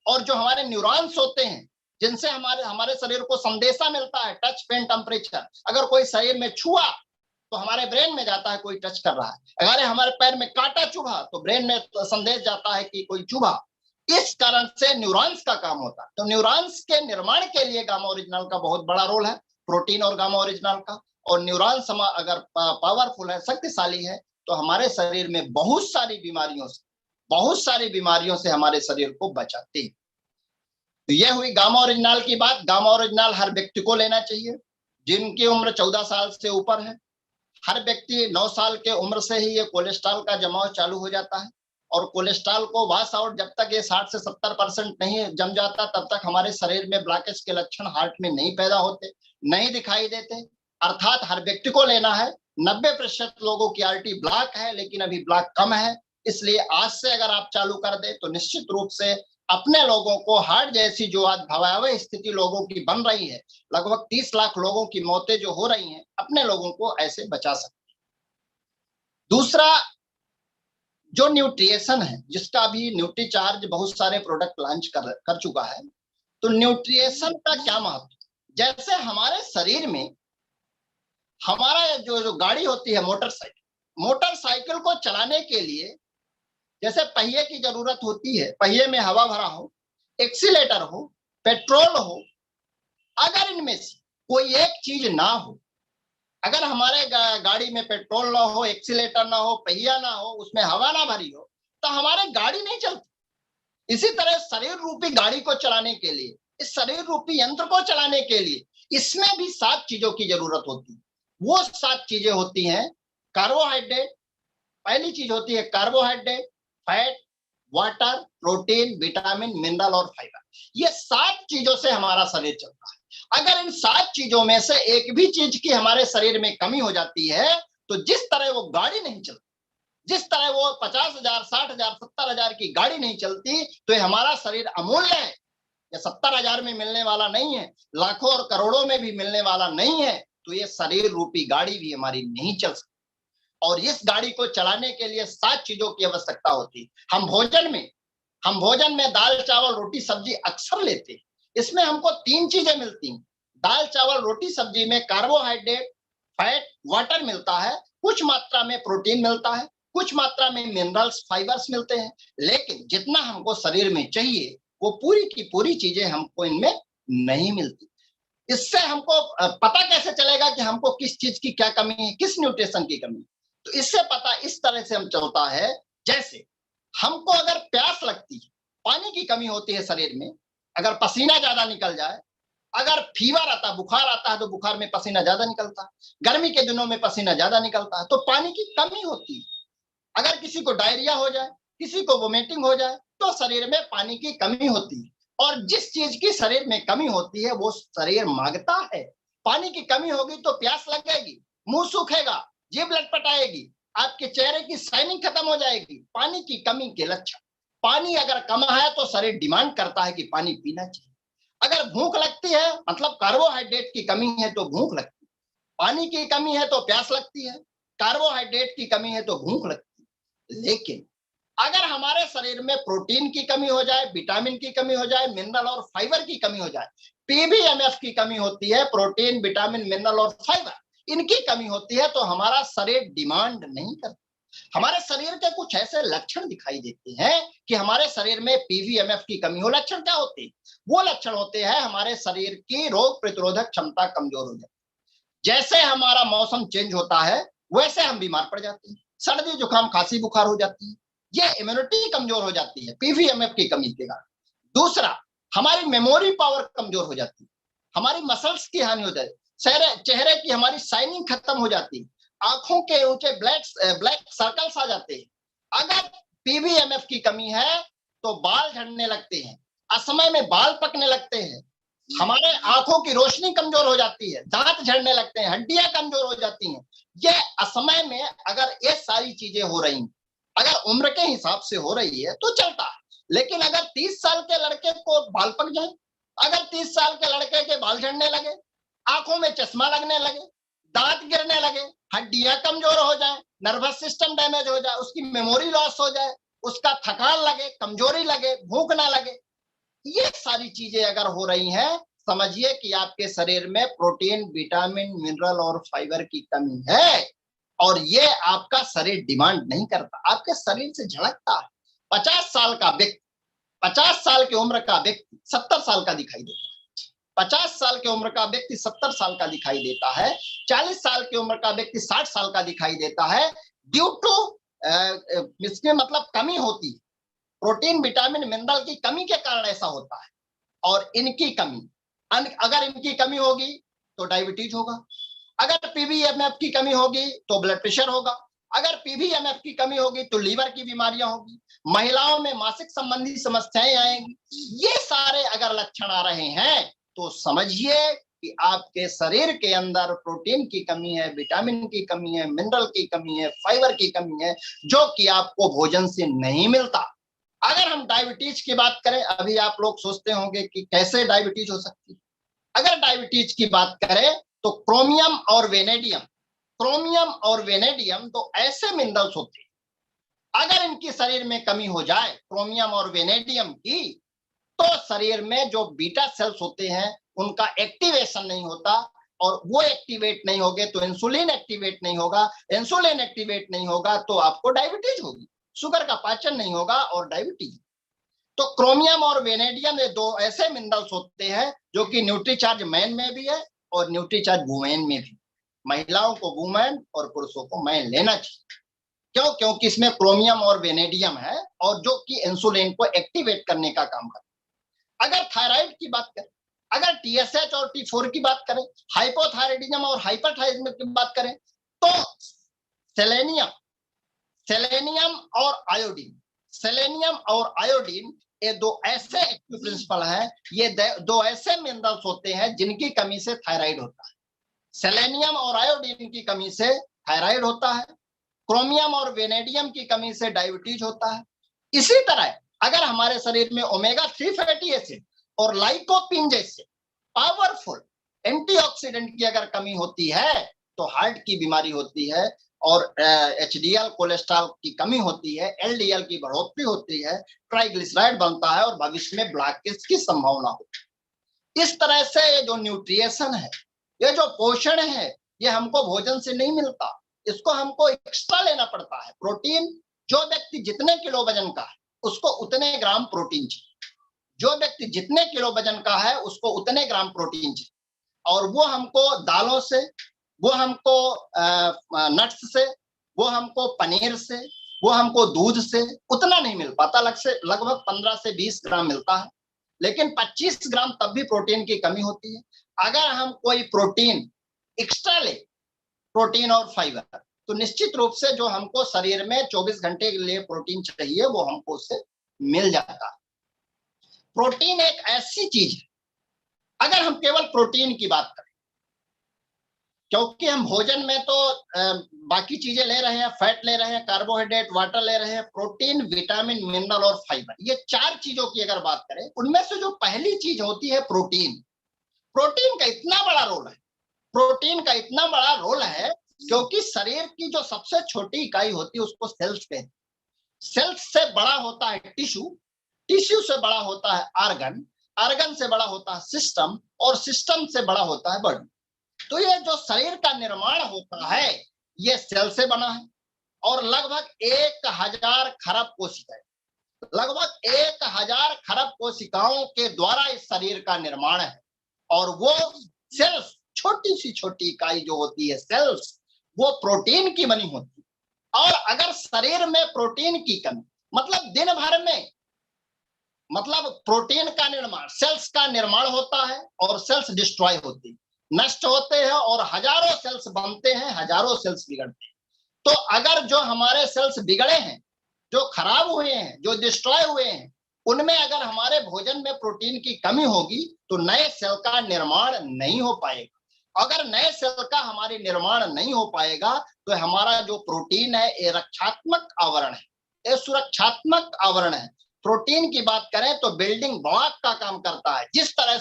और जो हमारे न्यूरॉन्स होते हैं जिनसे हमारे शरीर को संदेशा मिलता है, टच, पेन, टेम्परेचर, अगर कोई शरीर में छुआ तो हमारे ब्रेन में जाता है कोई टच कर रहा है। अगर हमारे पैर में कांटा चुभा तो ब्रेन में तो संदेश जाता है कि कोई चुभा। इस कारण से न्यूरॉन्स का काम होता है। तो न्यूरॉन्स के निर्माण के लिए गामा ओरिजिनल का बहुत बड़ा रोल है, प्रोटीन और गामा ओरिजिनल का। और न्यूरॉन्स अगर पावरफुल है, शक्तिशाली है, तो हमारे शरीर में बहुत सारी बीमारियों से हमारे शरीर को बचाती है। तो यह हुई गामा ओरिजिनल की बात। गामा ओरिजिनल हर व्यक्ति को लेना चाहिए जिनकी उम्र 14 साल से ऊपर है। हर व्यक्ति 9 साल के उम्र से ही ये कोलेस्ट्रॉल का जमाव चालू हो जाता है, और कोलेस्ट्रॉल को वॉश आउट जब तक ये 60 से 70% नहीं जम जाता तब तक हमारे शरीर में ब्लॉकेज के लक्षण हार्ट में नहीं पैदा होते, नहीं दिखाई देते। अर्थात हर व्यक्ति को लेना है। 90% लोगों की आरटी ब्लॉक है, लेकिन अभी ब्लॉक कम है। इसलिए आज से अगर आप चालू कर दे तो निश्चित रूप से अपने लोगों को हार्ट जैसी जो आज भयावह स्थिति लोगों की बन रही है, लगभग 30 लाख लोगों की मौतें जो हो रही हैं, अपने लोगों को ऐसे बचा सकते हैं। दूसरा जो न्यूट्रिएशन है, जिसका अभी न्यूट्रीचार्ज बहुत सारे प्रोडक्ट लॉन्च कर चुका है। तो न्यूट्रिएशन का क्या महत्व? जैसे हमारे शरीर में हमारा जो गाड़ी होती है, मोटरसाइकिल को चलाने के लिए जैसे पहिए की जरूरत होती है, पहिए में हवा भरा हो, एक्सीलेटर हो, पेट्रोल हो। अगर इनमें से कोई एक चीज ना हो, अगर हमारे गाड़ी में पेट्रोल ना हो, एक्सीलेटर ना हो, पहिया ना हो, उसमें हवा ना भरी हो, तो हमारे गाड़ी नहीं चलती। इसी तरह शरीर रूपी गाड़ी को चलाने के लिए, इस शरीर रूपी यंत्र को चलाने के लिए इसमें भी 7 चीजों की जरूरत होती है। वो 7 चीजें होती हैं। कार्बोहाइड्रेट, पहली चीज होती है carbohydrate, fat, water, protein, vitamin, mineral और फाइबर। ये 7 चीजों से हमारा शरीर चलता है। अगर इन 7 चीजों में से एक भी चीज की हमारे शरीर में कमी हो जाती है, तो जिस तरह वो गाड़ी नहीं चलती, जिस तरह वो 50,000, 60,000, 70,000 की गाड़ी नहीं चलती, तो ये हमारा शरीर अमूल्य है। ये 70,000 में मिलने वाला नहीं है, लाखों और करोड़ों में भी मिलने वाला नहीं है। तो ये शरीर रूपी गाड़ी भी हमारी नहीं चल सकती। और इस गाड़ी को चलाने के लिए 7 चीजों की आवश्यकता होती है। हम भोजन में दाल, चावल, रोटी, सब्जी अक्सर लेते हैं। इसमें हमको 3 चीजें मिलती हैं। दाल, चावल, रोटी, सब्जी में कार्बोहाइड्रेट, फैट, वाटर मिलता है, कुछ मात्रा में प्रोटीन मिलता है, कुछ मात्रा में मिनरल्स, फाइबर्स मिलते हैं। लेकिन जितना हमको शरीर में चाहिए वो पूरी की पूरी चीजें हमको इनमें नहीं मिलती। इससे हमको पता कैसे चलेगा कि हमको किस चीज की क्या कमी है, किस न्यूट्रिशन की कमी है? तो इससे पता इस तरह से हम चलता है, जैसे हमको अगर प्यास लगती है, पानी की कमी होती है शरीर में, अगर पसीना ज्यादा निकल जाए, अगर फीवर आता, बुखार आता है, तो बुखार में पसीना ज्यादा निकलता है, गर्मी के दिनों में पसीना ज्यादा निकलता है, तो पानी की कमी होती है। अगर किसी को डायरिया हो जाए, किसी को वोमिटिंग हो जाए, तो शरीर में पानी की कमी होती है। और जिस चीज की शरीर में कमी होती है वो शरीर मांगता है। पानी की कमी होगी तो प्यास लगेगी, मुंह सूखेगा, जीभ लटपटाएगी, आपके चेहरे की शाइनिंग खत्म हो जाएगी। पानी की कमी के लक्षण। पानी अगर कम है तो शरीर डिमांड करता है कि पानी पीना चाहिए। अगर भूख लगती है, मतलब कार्बोहाइड्रेट की कमी है तो भूख लगती है, पानी की कमी है तो प्यास लगती है, कार्बोहाइड्रेट की कमी है तो भूख लगती है। लेकिन अगर हमारे शरीर में प्रोटीन की कमी हो जाए, विटामिन की कमी हो जाए, मिनरल और फाइबर की कमी हो जाए, पीबीएमएफ की कमी होती है, प्रोटीन, विटामिन, मिनरल और फाइबर, इनकी कमी होती है, तो हमारा शरीर डिमांड नहीं करता। हमारे शरीर के कुछ ऐसे लक्षण दिखाई देते हैं कि हमारे शरीर में पीवीएमएफ की कमी हो। लक्षण क्या होते हैं? वो लक्षण होते हैं हमारे शरीर की रोग प्रतिरोधक क्षमता कमजोर हो जाती है। जैसे हमारा मौसम चेंज होता है वैसे हम बीमार पड़ जाते हैं, सर्दी, जुकाम, खांसी, बुखार हो जाती है। ये इम्यूनिटी कमजोर हो जाती है पीवीएमएफ की कमी के कारण। दूसरा, हमारी मेमोरी पावर कमजोर हो जाती है, हमारी मसल्स की हानि हो जाती है, चेहरे की हमारी शाइनिंग खत्म हो जाती है, आंखों के ऊंचे ब्लैक सर्कल्स आ जाते हैं। अगर पीवीएमएफ की कमी है तो बाल झड़ने लगते हैं, असमय में बाल पकने लगते हैं, हमारे आंखों की रोशनी कमजोर हो जाती है, दांत झड़ने लगते हैं, हड्डियां कमजोर हो जाती हैं। ये असमय में अगर ये सारी चीजें हो रही, अगर उम्र के हिसाब से हो रही है तो चलता है। लेकिन अगर 30 साल के लड़के को बाल पक जाए, अगर 30 साल के लड़के के बाल झड़ने लगे, आंखों में चश्मा लगने लगे, दांत गिरने लगे, हड्डियां कमजोर हो जाए, नर्वस सिस्टम डैमेज हो जाए, उसकी मेमोरी लॉस हो जाए, उसका थकान लगे, कमजोरी लगे, भूख ना लगे, ये सारी चीजें अगर हो रही हैं, समझिए कि आपके शरीर में प्रोटीन, विटामिन, मिनरल और फाइबर की कमी है। और ये आपका शरीर डिमांड नहीं करता, आपके शरीर से झलकता है। 50 साल का व्यक्ति, 50 साल की उम्र का व्यक्ति 70 साल का दिखाई देता है। 50 साल की उम्र का व्यक्ति 70 साल का दिखाई देता है। 40 साल की उम्र का व्यक्ति 60 साल का दिखाई देता है। ड्यू टू इसमें मतलब कमी होती है, प्रोटीन विटामिन मिनरल की कमी के कारण ऐसा होता है। और इनकी कमी, अगर इनकी कमी होगी तो डायबिटीज होगा, अगर पीवीएमएफ की कमी होगी तो ब्लड प्रेशर होगा, अगर पीवीएमएफ की कमी होगी तो लीवर की बीमारियां होगी, महिलाओं में मासिक संबंधी समस्याएं आएंगी। ये सारे अगर लक्षण आ रहे हैं तो समझिए कि आपके शरीर के अंदर प्रोटीन की कमी है, विटामिन की कमी है, मिनरल की कमी है, फाइबर की कमी है, जो कि आपको भोजन से नहीं मिलता। अगर हम डायबिटीज की बात करें, अभी आप लोग सोचते होंगे कि कैसे डायबिटीज हो सकती है। अगर डायबिटीज की बात करें तो क्रोमियम और वेनेडियम, क्रोमियम और वेनेडियम तो ऐसे मिनरल्स होते हैं, अगर इनकी शरीर में कमी हो जाए क्रोमियम और वेनेडियम की, तो शरीर में जो बीटा सेल्स होते हैं उनका एक्टिवेशन नहीं होता, और वो एक्टिवेट नहीं होगे तो इंसुलिन एक्टिवेट नहीं होगा, इंसुलिन एक्टिवेट नहीं होगा तो आपको डायबिटीज होगी, शुगर का पाचन नहीं होगा और डायबिटीज। तो क्रोमियम और वेनेडियम ये दो ऐसे मिनरल्स होते हैं जो कि न्यूट्रीचार्ज मैन में भी है और न्यूट्रीचार्ज वुमेन में भी। महिलाओं को वुमेन और पुरुषों को मैन लेना चाहिए। क्यों? क्योंकि इसमें क्रोमियम और वेनेडियम है और जो कि इंसुलिन को एक्टिवेट करने का काम करता है। अगर थायराइड की बात करें, अगर टीएसएच और T4 की बात करें, हाइपोथायराइडिज्म और हाइपरथायराइडिज्म की बात करें, तो सेलेनियम, सेलेनियम और आयोडीन, सेलेनियम और आयोडीन ये दो ऐसे एक्टिव प्रिंसिपल हैं, ये दो ऐसे मिनरल्स होते हैं जिनकी कमी से थायराइड होता है। सेलेनियम और आयोडीन की कमी से थायराइड होता है, क्रोमियम और वेनेडियम की कमी से डायबिटीज होता है। इसी तरह अगर हमारे शरीर में ओमेगा 3 फैटी एसिड और लाइकोपिन जैसे पावरफुल एंटीऑक्सीडेंट की अगर कमी होती है तो हार्ट की बीमारी होती है, और एचडीएल कोलेस्ट्रॉल की कमी होती है, एलडीएल की बढ़ोतरी होती है, ट्राइग्लिसराइड बनता है और भविष्य में ब्लॉकेज की संभावना होती है। इस तरह से ये जो न्यूट्रिएशन है, ये जो पोषण है, ये हमको भोजन से नहीं मिलता, इसको हमको एक्स्ट्रा लेना पड़ता है। प्रोटीन, जो व्यक्ति जितने किलो वजन का है उसको उतने ग्राम प्रोटीन चाहिए, जो व्यक्ति जितने किलो वजन का है उसको उतने ग्राम प्रोटीन चाहिए, और वो हमको दालों से, वो हमको नट्स से, वो हमको पनीर से, वो हमको दूध से उतना नहीं मिल पाता, लगभग 15 से 20 ग्राम मिलता है, लेकिन 25 ग्राम तब भी प्रोटीन की कमी होती है। अगर हम कोई प्रोटीन एक्स्ट्रा ले, प्रोटीन और फाइबर, तो निश्चित रूप से जो हमको शरीर में 24 घंटे के लिए प्रोटीन चाहिए वो हमको उससे मिल जाता है। प्रोटीन एक ऐसी चीज है, अगर हम केवल प्रोटीन की बात करें, क्योंकि हम भोजन में तो बाकी चीजें ले रहे हैं, फैट ले रहे हैं, कार्बोहाइड्रेट, वाटर ले रहे हैं, प्रोटीन, विटामिन, मिनरल और फाइबर, ये 4 चीजों की अगर बात करें, उनमें से जो पहली चीज होती है प्रोटीन, प्रोटीन का इतना बड़ा रोल है, प्रोटीन का इतना बड़ा रोल है क्योंकि शरीर की जो सबसे छोटी इकाई होती है उसको सेल्स कहते हैं। सेल्स से बड़ा होता है टिश्यू, टिश्यू से बड़ा होता है आर्गन, आर्गन से बड़ा होता है सिस्टम, और सिस्टम से बड़ा होता है बॉडी। तो ये जो शरीर का निर्माण होता है ये सेल से बना है, और लगभग 1000 खरब कोशिकाएं, लगभग 1000 खरब कोशिकाओं के द्वारा इस शरीर का निर्माण है। और वो सेल्स, छोटी सी छोटी इकाई जो होती है सेल्स, वो प्रोटीन की बनी होती है। और अगर शरीर में प्रोटीन की कमी, मतलब दिन भर में, मतलब प्रोटीन का निर्माण, सेल्स का निर्माण होता है और सेल्स डिस्ट्रॉय होते हैं, नष्ट होते हैं, और हजारों सेल्स बनते हैं, हजारों सेल्स बिगड़ते हैं। तो अगर जो हमारे सेल्स बिगड़े हैं, जो खराब हुए हैं, जो डिस्ट्रॉय हुए हैं, उनमें अगर हमारे भोजन में प्रोटीन की कमी होगी तो नए सेल का निर्माण नहीं हो पाएगा। अगर नए सेल का हमारे निर्माण नहीं हो पाएगा तो हमारा जो प्रोटीन है ये रक्षात्मक आवरण है, ये सुरक्षात्मक आवरण है। प्रोटीन की बात करें तो बिल्डिंग ब्लॉक का काम करता है। जिस तरह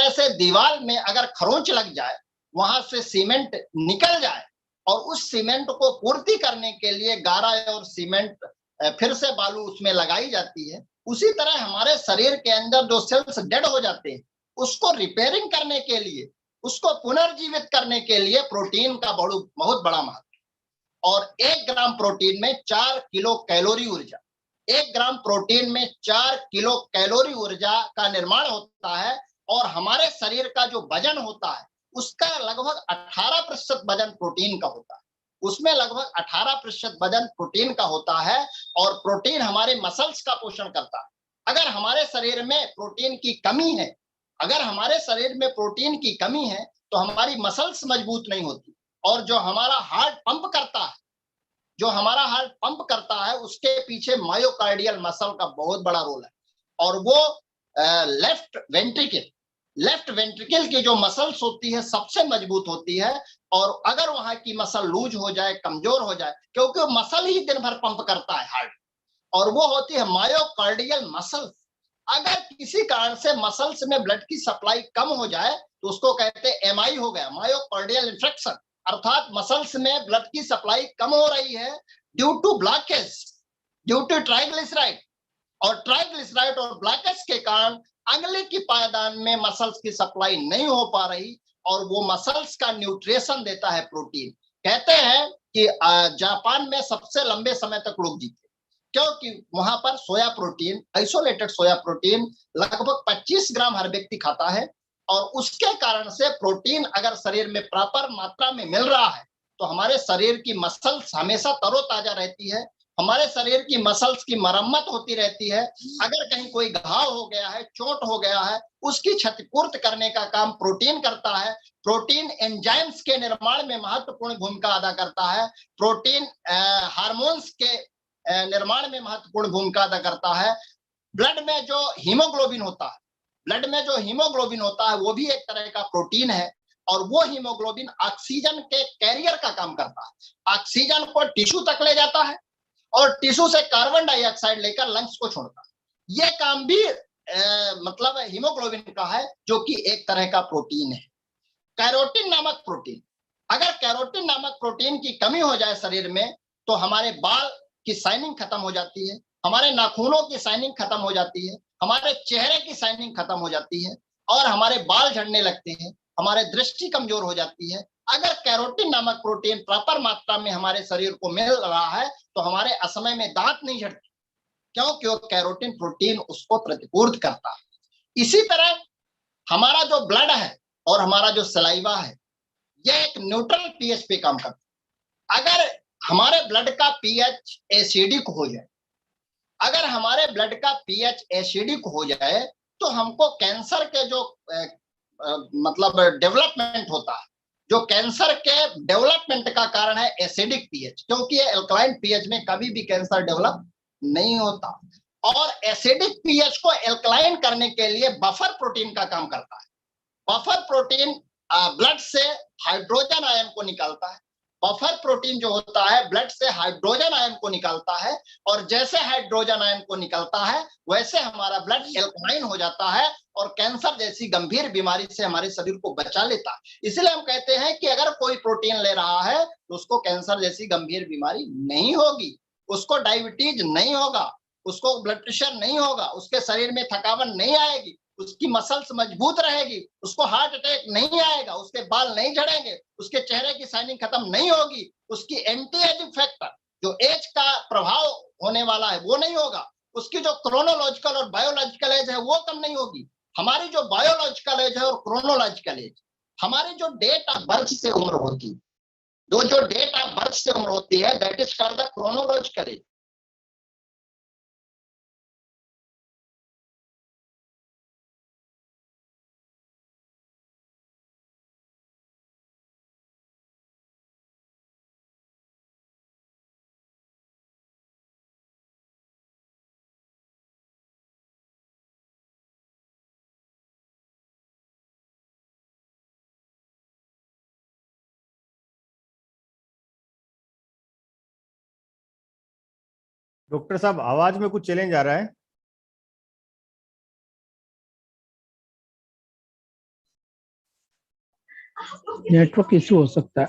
से दीवार में अगर खरोंच लग जाए, वहां से सीमेंट निकल जाए और उस सीमेंट को पूर्ति करने के लिए गारा और सीमेंट फिर से बालू उसमें लगाई जाती है, उसी तरह हमारे शरीर के अंदर जो सेल्स डेड हो जाते हैं उसको रिपेयरिंग करने के लिए, उसको पुनर्जीवित करने के लिए प्रोटीन का बहुत बड़ा महत्व। और 1 ग्राम प्रोटीन में 4 किलो कैलोरी ऊर्जा, 1 ग्राम प्रोटीन में 4 किलो कैलोरी ऊर्जा का निर्माण होता है। और हमारे शरीर का जो वजन होता है उसका लगभग 18% वजन प्रोटीन का होता है, उसमें लगभग 18% वजन प्रोटीन का होता है। और प्रोटीन हमारे मसल्स का पोषण करता है। अगर हमारे शरीर में प्रोटीन की कमी है, अगर हमारे शरीर में प्रोटीन की कमी है तो हमारी मसल्स मजबूत नहीं होती। और जो हमारा हार्ट पंप करता है, जो हमारा हार्ट पंप करता है, उसके पीछे मायोकार्डियल मसल का बहुत बड़ा रोल है। और वो लेफ्ट वेंट्रिकल की जो मसल्स होती है सबसे मजबूत होती है। और अगर वहां की मसल लूज हो जाए, कमजोर हो जाए, क्योंकि मसल ही दिन भर पंप करता है हार्ट, और वो होती है मायोकार्डियल मसल। अगर किसी कारण से मसल्स में ब्लड की सप्लाई कम हो जाए तो उसको कहते हैं एमआई हो गया, मायोकार्डियल इंफ्रेक्शन, अर्थात मसल्स में ब्लड की सप्लाई कम हो रही है due to blockage, due to triglyceride. और ट्राइग्लिसराइड और ब्लॉकेज के कारण अगले की पायदान में मसल्स की सप्लाई नहीं हो पा रही, और वो मसल्स का न्यूट्रिशन देता है प्रोटीन। कहते हैं कि जापान में सबसे लंबे समय तक लोग जीते क्योंकि वहां पर soya protein, isolated soya protein लगभग 25 ग्राम हर व्यक्ति खाता है। और उसके कारण से प्रोटीन अगर शरीर में प्रॉपर मात्रा में मिल रहा है तो हमारे शरीर की मसल्स हमेशा तरोताजा रहती है, हमारे शरीर की मसल्स की मरम्मत होती रहती है। अगर कहीं कोई घाव हो गया है, चोट हो गया है, उसकी क्षतिपूर्ति करने का काम प्रोटीन करता है। प्रोटीन एंजाइम्स के निर्माण में महत्वपूर्ण भूमिका अदा करता है। प्रोटीन हार्मोन्स के निर्माण में महत्वपूर्ण भूमिका अदा करता है। ब्लड में जो हीमोग्लोबिन होता है, ब्लड में जो हीमोग्लोबिन होता है वो भी एक तरह का प्रोटीन है। और वो हीमोग्लोबिन ऑक्सीजन के कैरियर का काम करता है, ऑक्सीजन को टिश्यू तक ले जाता है और टिश्यू से कार्बन डाइऑक्साइड लेकर लंग्स को छोड़ता है। ये काम भी मतलब हीमोग्लोबिन का है, जो कि एक तरह का प्रोटीन है। कैरोटीन नामक प्रोटीन, अगर कैरोटीन नामक प्रोटीन की कमी हो जाए शरीर में तो हमारे बाल की शाइनिंग खत्म हो जाती है, हमारे नाखूनों की शाइनिंग खत्म हो जाती है, हमारे चेहरे की शाइनिंग खत्म हो जाती है, और हमारे बाल झड़ने लगते हैं, हमारे दृष्टि कमजोर हो जाती है। अगर कैरोटीन नामक प्रोटीन प्रॉपर मात्रा में हमारे शरीर को मिल रहा है तो हमारे असमय में दांत नहीं झड़ते, क्योंकि कैरोटीन प्रोटीन उसको प्रतिपूर्ति करता है। इसी तरह हमारा जो ब्लड है और हमारा जो सलाइवा है, यह एक न्यूट्रल पीएच पे काम करता है। अगर हमारे ब्लड का पीएच एसिडिक हो जाए, अगर हमारे ब्लड का पीएच एसिडिक हो जाए तो हमको कैंसर के जो मतलब डेवलपमेंट होता है, जो कैंसर के डेवलपमेंट का कारण है एसिडिक पीएच, क्योंकि एल्कलाइन पीएच में कभी भी कैंसर डेवलप नहीं होता। और एसिडिक पीएच को एल्कलाइन करने के लिए बफर प्रोटीन का काम करता है। बफर प्रोटीन ब्लड से हाइड्रोजन आयन को निकालता है। बफर प्रोटीन जो होता है ब्लड से हाइड्रोजन आयन को निकालता है, और जैसे हाइड्रोजन आयन को निकलता है वैसे हमारा ब्लड एल्कलाइन हो जाता है और कैंसर जैसी गंभीर बीमारी से हमारे शरीर को बचा लेता है। इसलिए हम कहते हैं कि अगर कोई प्रोटीन ले रहा है तो उसको कैंसर जैसी गंभीर बीमारी नहीं होगी, उसको डायबिटीज नहीं होगा, उसको ब्लड प्रेशर नहीं होगा, उसके शरीर में थकावट नहीं आएगी, उसकी मसल्स मजबूत रहेगी, उसको हार्ट अटैक नहीं आएगा, उसके बाल नहीं झड़ेंगे, उसके चेहरे की शाइनिंग खत्म नहीं होगी, उसकी एंटी एजिंग फैक्टर जो एज का प्रभाव होने वाला है वो नहीं होगा, उसकी जो क्रोनोलॉजिकल और बायोलॉजिकल एज है वो कम नहीं होगी। हमारी जो बायोलॉजिकल एज है और क्रोनोलॉजिकल एज, हमारी जो डेट ऑफ बर्थ से उम्र होती है, जो डेट ऑफ बर्थ से उम्र होती है, that is called the chronological age. Doctor साहब, आवाज में कुछ चैलेंज आ रहा है। नेटवर्क इश्यू हो सकता है।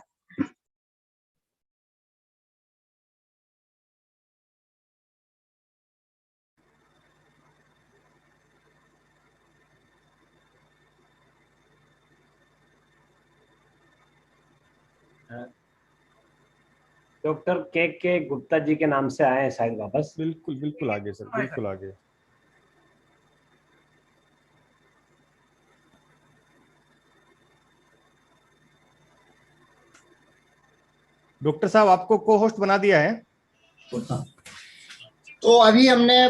डॉक्टर के गुप्ता जी के नाम से आए हैं शायद वापस। बिल्कुल बिल्कुल आगे सर, बिल्कुल आगे। डॉक्टर साहब आपको को होस्ट बना दिया है। तो अभी हमने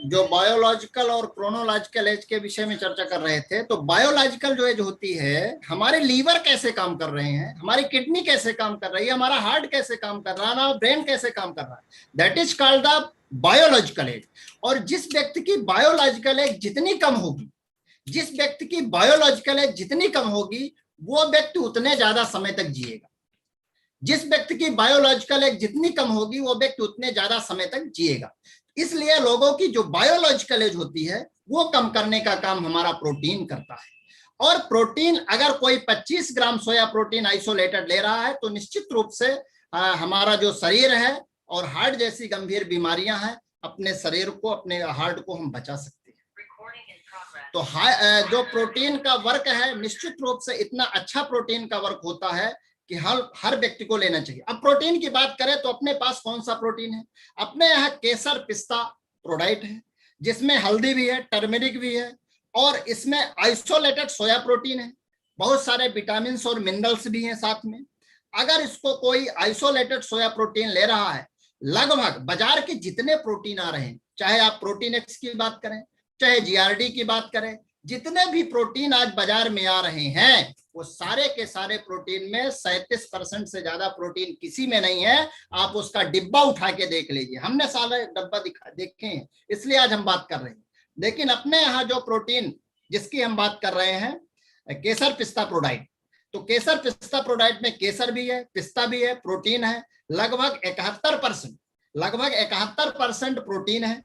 जो बायोलॉजिकल और क्रोनोलॉजिकल एज के विषय में चर्चा कर रहे थे। तो बायोलॉजिकल जो एज होती है, हमारे लीवर कैसे काम कर रहे हैं, हमारी किडनी कैसे काम कर रही है, हमारा हार्ट कैसे काम कर रहा है, हमारा ब्रेन कैसे काम कर रहा है, that is called the biological age. और जिस व्यक्ति की बायोलॉजिकल एज जितनी कम होगी, जिस व्यक्ति की बायोलॉजिकल एज जितनी कम होगी, वो व्यक्ति उतने ज्यादा समय तक जिएगा। जिस व्यक्ति की बायोलॉजिकल एज जितनी कम होगी, वो व्यक्ति उतने ज्यादा समय तक जिएगा। इसलिए लोगों की जो बायोलॉजिकल एज होती है, वो कम करने का काम हमारा प्रोटीन करता है। और प्रोटीन, अगर कोई 25 ग्राम सोया प्रोटीन आइसोलेटेड ले रहा है, तो निश्चित रूप से हमारा जो शरीर है और हार्ट जैसी गंभीर बीमारियां हैं, अपने शरीर को, अपने हार्ट को हम बचा सकते हैं। तो जो प्रोटीन का वर्क है, निश्चित रूप से इतना अच्छा प्रोटीन का वर्क होता है कि हर व्यक्ति को लेना चाहिए। अब प्रोटीन की बात करें तो अपने पास कौन सा प्रोटीन है? अपने यहाँ केसर पिस्ता प्रोडक्ट है, जिसमें हल्दी भी है, टर्मरिक भी है, और इसमें आइसोलेटेड सोया प्रोटीन है, बहुत सारे विटामिन और मिनरल्स भी हैं साथ में। अगर इसको कोई आइसोलेटेड सोया प्रोटीन ले रहा है, लगभग बाजार के जितने प्रोटीन आ रहे हैं, चाहे आप प्रोटीन एक्स की बात करें, चाहे जीआरडी की बात करें, जितने भी प्रोटीन आज बाजार में आ रहे हैं, वो सारे के सारे प्रोटीन में 37% से ज्यादा प्रोटीन किसी में नहीं है। आप उसका डिब्बा उठा के देख लीजिए, हमने सारे डब्बा देखे हैं, इसलिए आज हम बात कर रहे हैं। लेकिन अपने यहाँ जो प्रोटीन जिसकी हम बात कर रहे हैं, केसर पिस्ता प्रोडक्ट, तो केसर पिस्ता प्रोडक्ट में केसर भी है, पिस्ता भी है, प्रोटीन है, लगभग 71% प्रोटीन है,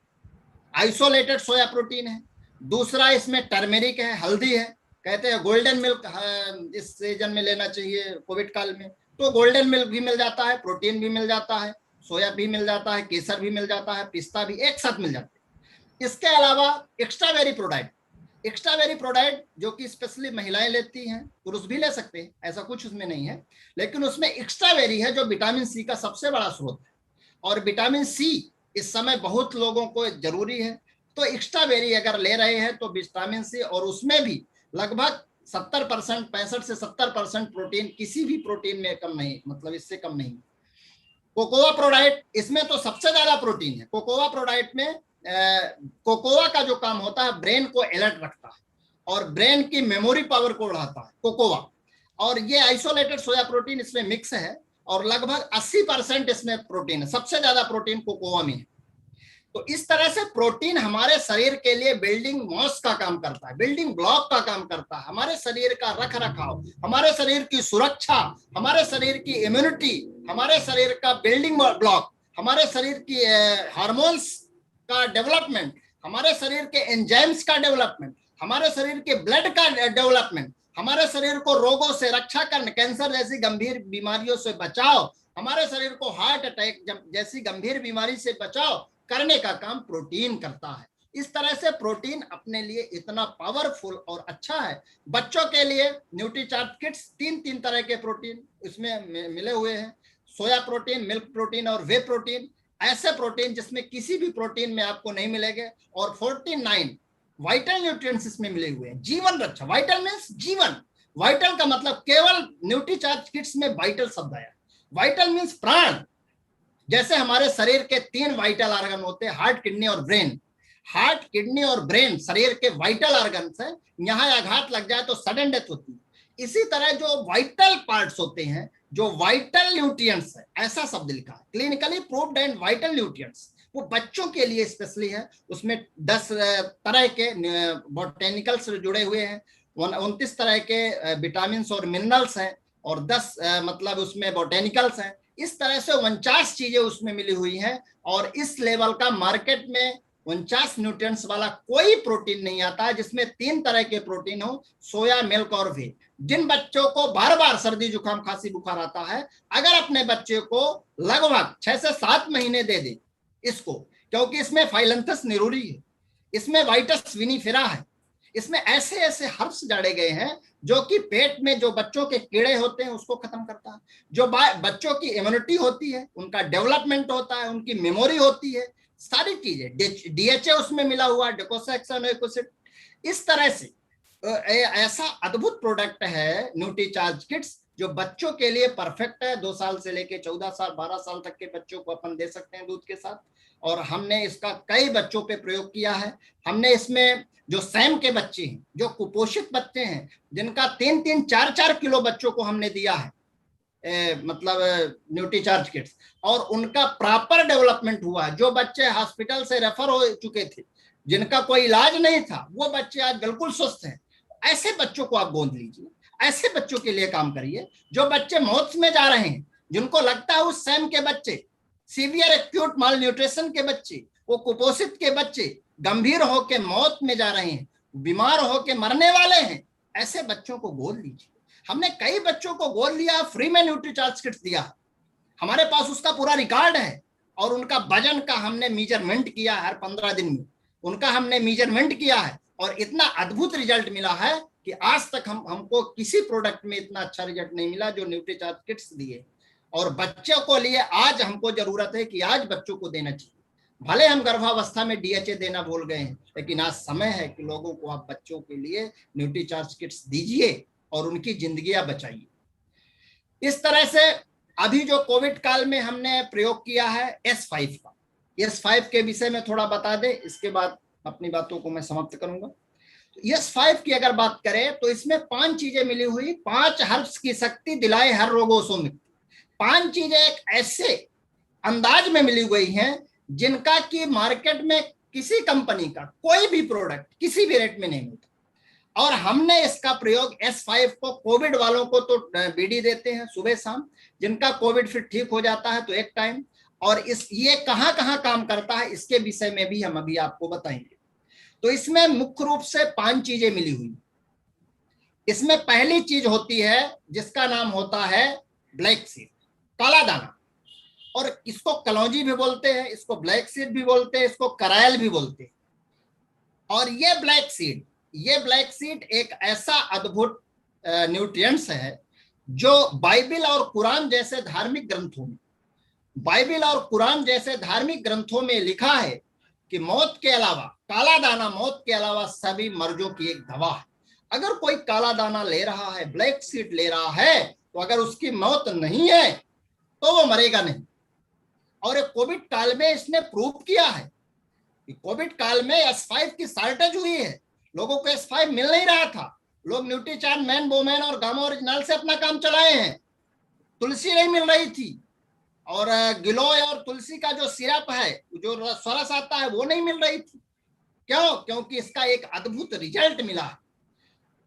आइसोलेटेड सोया प्रोटीन है। दूसरा इसमें टर्मेरिक है, हल्दी है, कहते हैं गोल्डन मिल्क इस सीजन में लेना चाहिए कोविड काल में, तो गोल्डन मिल्क भी मिल जाता है, प्रोटीन भी मिल जाता है, सोया भी मिल जाता है, केसर भी मिल जाता है, पिस्ता भी एक साथ मिल जाते हैं। इसके अलावा एक्स्ट्राबेरी प्रोडक्ट जो कि स्पेशली महिलाएं लेती हैं, पुरुष भी ले सकते हैं, ऐसा कुछ उसमें नहीं है, लेकिन उसमें एक्स्ट्राबेरी है जो विटामिन सी का सबसे बड़ा स्रोत है, और विटामिन सी इस समय बहुत लोगों को जरूरी है। तो एक्स्ट्राबेरी अगर ले रहे हैं तो विटामिन सी, और उसमें भी लगभग 70%, 65 से 70% प्रोटीन, किसी भी प्रोटीन में कम नहीं, मतलब इससे कम नहीं। कोकोआ प्रोडक्ट, इसमें तो सबसे ज्यादा प्रोटीन है। कोकोआ प्रोडक्ट में कोकोआ का जो काम होता है, ब्रेन को अलर्ट रखता है और ब्रेन की मेमोरी पावर को बढ़ाता है कोकोआ। और ये आइसोलेटेड सोया प्रोटीन इसमें मिक्स है, और लगभग 80% इसमें प्रोटीन है, सबसे ज्यादा प्रोटीन कोकोआ में है। तो इस तरह से प्रोटीन हमारे शरीर के लिए बिल्डिंग मॉस का काम करता है, बिल्डिंग ब्लॉक का काम करता है, हमारे शरीर का रख रखाव, हमारे शरीर की सुरक्षा, हमारे शरीर की इम्यूनिटी, हमारे शरीर का बिल्डिंग ब्लॉक, हमारे शरीर की हार्मोन्स का डेवलपमेंट, हमारे शरीर के एंजाइम्स का डेवलपमेंट, हमारे शरीर के ब्लड का डेवलपमेंट, हमारे शरीर को रोगों से रक्षा करने, कैंसर जैसी गंभीर बीमारियों से बचाव, हमारे शरीर को हार्ट अटैक जैसी गंभीर बीमारी से बचाव करने का काम प्रोटीन करता है। इस तरह से प्रोटीन अपने लिए इतना पावरफुल और अच्छा है। बच्चों के लिए न्यूट्रीचार्ज किट्स 3 तरह के प्रोटीन इसमें मिले हुए हैं, सोया प्रोटीन, मिल्क प्रोटीन और वे प्रोटीन, ऐसे प्रोटीन जिसमें किसी भी प्रोटीन में आपको नहीं मिलेंगे, और 49 वाइटल न्यूट्रिएंट्स इसमें मिले हुए हैं, जीवन रक्षा। वाइटल मींस जीवन, वाइटल का मतलब केवल न्यूट्रीचार्ज किट्स में वाइटल शब्द आया, वाइटल मींस प्राण। जैसे हमारे शरीर के 3 वाइटल ऑर्गन होते हैं, हार्ट, किडनी और ब्रेन। हार्ट, किडनी और ब्रेन शरीर के वाइटल ऑर्गन है, यहाँ आघात लग जाए तो सडन डेथ होती है। इसी तरह जो वाइटल पार्ट्स होते हैं, जो वाइटल न्यूट्रिएंट्स है, ऐसा शब्द लिखा है, clinically proved and vital nutrients, वो बच्चों के लिए स्पेशली है। उसमें 10 तरह के बोटेनिकल्स जुड़े हुए हैं, 29 तरह के विटामिन और मिनरल्स हैं, और 10 मतलब उसमें बोटेनिकल्स हैं। इस तरह से 49 चीजें उसमें मिली हुई हैं, और इस लेवल का मार्केट में 49 न्यूट्रिएंट्स वाला कोई प्रोटीन नहीं आता है जिसमें 3 तरह के प्रोटीन हो, सोया, मिल्क और वे। जिन बच्चों को बार बार सर्दी, जुकाम, खांसी, बुखार आता है, अगर अपने बच्चे को लगभग 6 से 7 महीने दे दे इसको, क्योंकि इसमें फाइलंथस निरूरी है, इसमें वाइटस विनिफेरा है, इसमें ऐसे ऐसे हर्ब्स डाले गए हैं जो कि पेट में जो बच्चों के कीड़े होते हैं उसको खत्म करता है, जो बच्चों की इम्यूनिटी होती है, उनका डेवलपमेंट होता है, उनकी मेमोरी होती है, सारी चीजें, डीएचए उसमें मिला हुआ, डिकोक्साइक्लोनेकोसिड। इस तरह से ऐसा अद्भुत प्रोडक्ट है न्यूट्रीचार्ज किट्स, जो बच्चों के लिए परफेक्ट है। 2 साल से लेके 14 साल 12 साल तक के बच्चों को अपन दे सकते हैं दूध के साथ। और हमने इसका कई बच्चों पे प्रयोग किया है। हमने इसमें जो सैम के बच्चे हैं, जो कुपोषित बच्चे हैं, जिनका 3-3 4-4 किलो बच्चों को हमने दिया है मतलब न्यूट्रीचार्ज किट्स, और उनका प्रॉपर डेवलपमेंट हुआ है। जो बच्चे हॉस्पिटल से रेफर हो चुके थे, जिनका कोई इलाज नहीं था, वो बच्चे आज बिल्कुल स्वस्थ हैं। ऐसे बच्चों को आप गोद लीजिए, ऐसे बच्चों के लिए काम करिए। जो बच्चे मौत में जा रहे हैं, जिनको लगता है उस सैम के बच्चे, सीवियर एक्यूट माल न्यूट्रिशन के बच्चे, वो कुपोषित के बच्चे गंभीर होकर मौत में जा रहे हैं, बीमार होकर मरने वाले हैं, ऐसे बच्चों को गोद लीजिए। हमने कई बच्चों को गोद लिया, फ्री में न्यूट्रीचार्ज किट्स दिया, हमारे पास उसका पूरा रिकॉर्ड है। और उनका वजन का हमने मेजरमेंट किया, हर 15 दिन में उनका हमने मेजरमेंट किया है, और इतना अद्भुत रिजल्ट मिला है कि आज तक हमको किसी प्रोडक्ट में इतना अच्छा रिजल्ट नहीं मिला जो न्यूट्रीचार्ज किट्स दिए। और बच्चों को लिए आज हमको जरूरत है कि आज बच्चों को देना चाहिए। भले हम गर्भावस्था में डीएचए देना भूल गए हैं, लेकिन आज समय है कि लोगों को आप बच्चों के लिए न्यूट्रीचार्ज किट्स दीजिए और उनकी जिंदगियां बचाइए। इस तरह से अभी जो कोविड काल में हमने प्रयोग किया है S5 का, S5 के विषय में थोड़ा बता दें, इसके बाद अपनी बातों को मैं समाप्त करूंगा। S5 की अगर बात करें तो इसमें 5 चीजें मिली हुई, 5 हर्ब्स की शक्ति दिलाए हर रोगों से मुक्ति। 5 चीजें एक ऐसे अंदाज में मिली हुई हैं जिनका कि मार्केट में किसी कंपनी का कोई भी प्रोडक्ट किसी भी रेट में नहीं मिलता। और हमने इसका प्रयोग S5 को कोविड वालों को तो बीडी देते हैं सुबह शाम, जिनका कोविड फिर ठीक हो जाता है तो एक टाइम। और ये कहां कहां काम करता है इसके विषय में भी हम अभी आपको बताएंगे। तो इसमें मुख्य रूप से 5 चीजें मिली हुई। इसमें पहली चीज होती है जिसका नाम होता है ब्लैक सीड, काला दाना, और इसको कलौंजी भी बोलते हैं, इसको ब्लैक सीड भी बोलते हैं, इसको करायल भी बोलते हैं। और ये ब्लैक सीड एक ऐसा अद्भुत न्यूट्रिएंट्स है जो बाइबिल और कुरान जैसे धार्मिक ग्रंथों में लिखा है कि मौत के अलावा, काला दाना मौत के अलावा सभी मर्जों की एक दवा है। अगर कोई काला दाना ले रहा है, ब्लैक सीड ले रहा है, तो अगर उसकी मौत नहीं है तो वो मरेगा नहीं। और कोविड काल में इसने प्रूव किया है कि कोविड काल में S5 की शॉर्टेज हुई है, लोगों को S5 मिल नहीं रहा था, लोग न्यूट्रीचार्ज मैन बोमैन और गामा ओरिजिनल से अपना काम चलाए हैं, तुलसी नहीं मिल रही थी, और गिलोय और तुलसी का जो सिरप है, जो सरस आता है, वो नहीं मिल रही थी। क्यों? क्योंकि इसका एक अद्भुत रिजल्ट मिला है।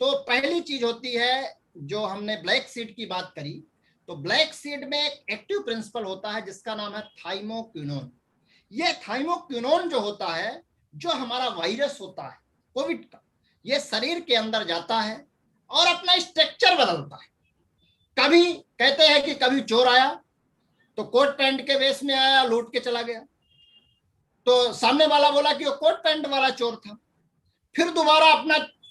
तो पहली चीज होती है, जो हमने ब्लैक सीड की बात करी, तो ब्लैक सीड में एक एक्टिव प्रिंसिपल होता है जिसका नाम है थाइमोक्विनोन। ये थाइमोक्विनोन जो होता है, जो हमारा वायरस होता है कोविड का, ये शरीर के अंदर जाता है और अपना स्ट्रक्चर बदलता है। कभी कहते हैं कि कभी चोर आया तो कोट पैंट के वेश में आया, लूट के चला गया, तो सामने वाला बोला कि वो कोट पैंट वाला चोर था। फिर दोबारा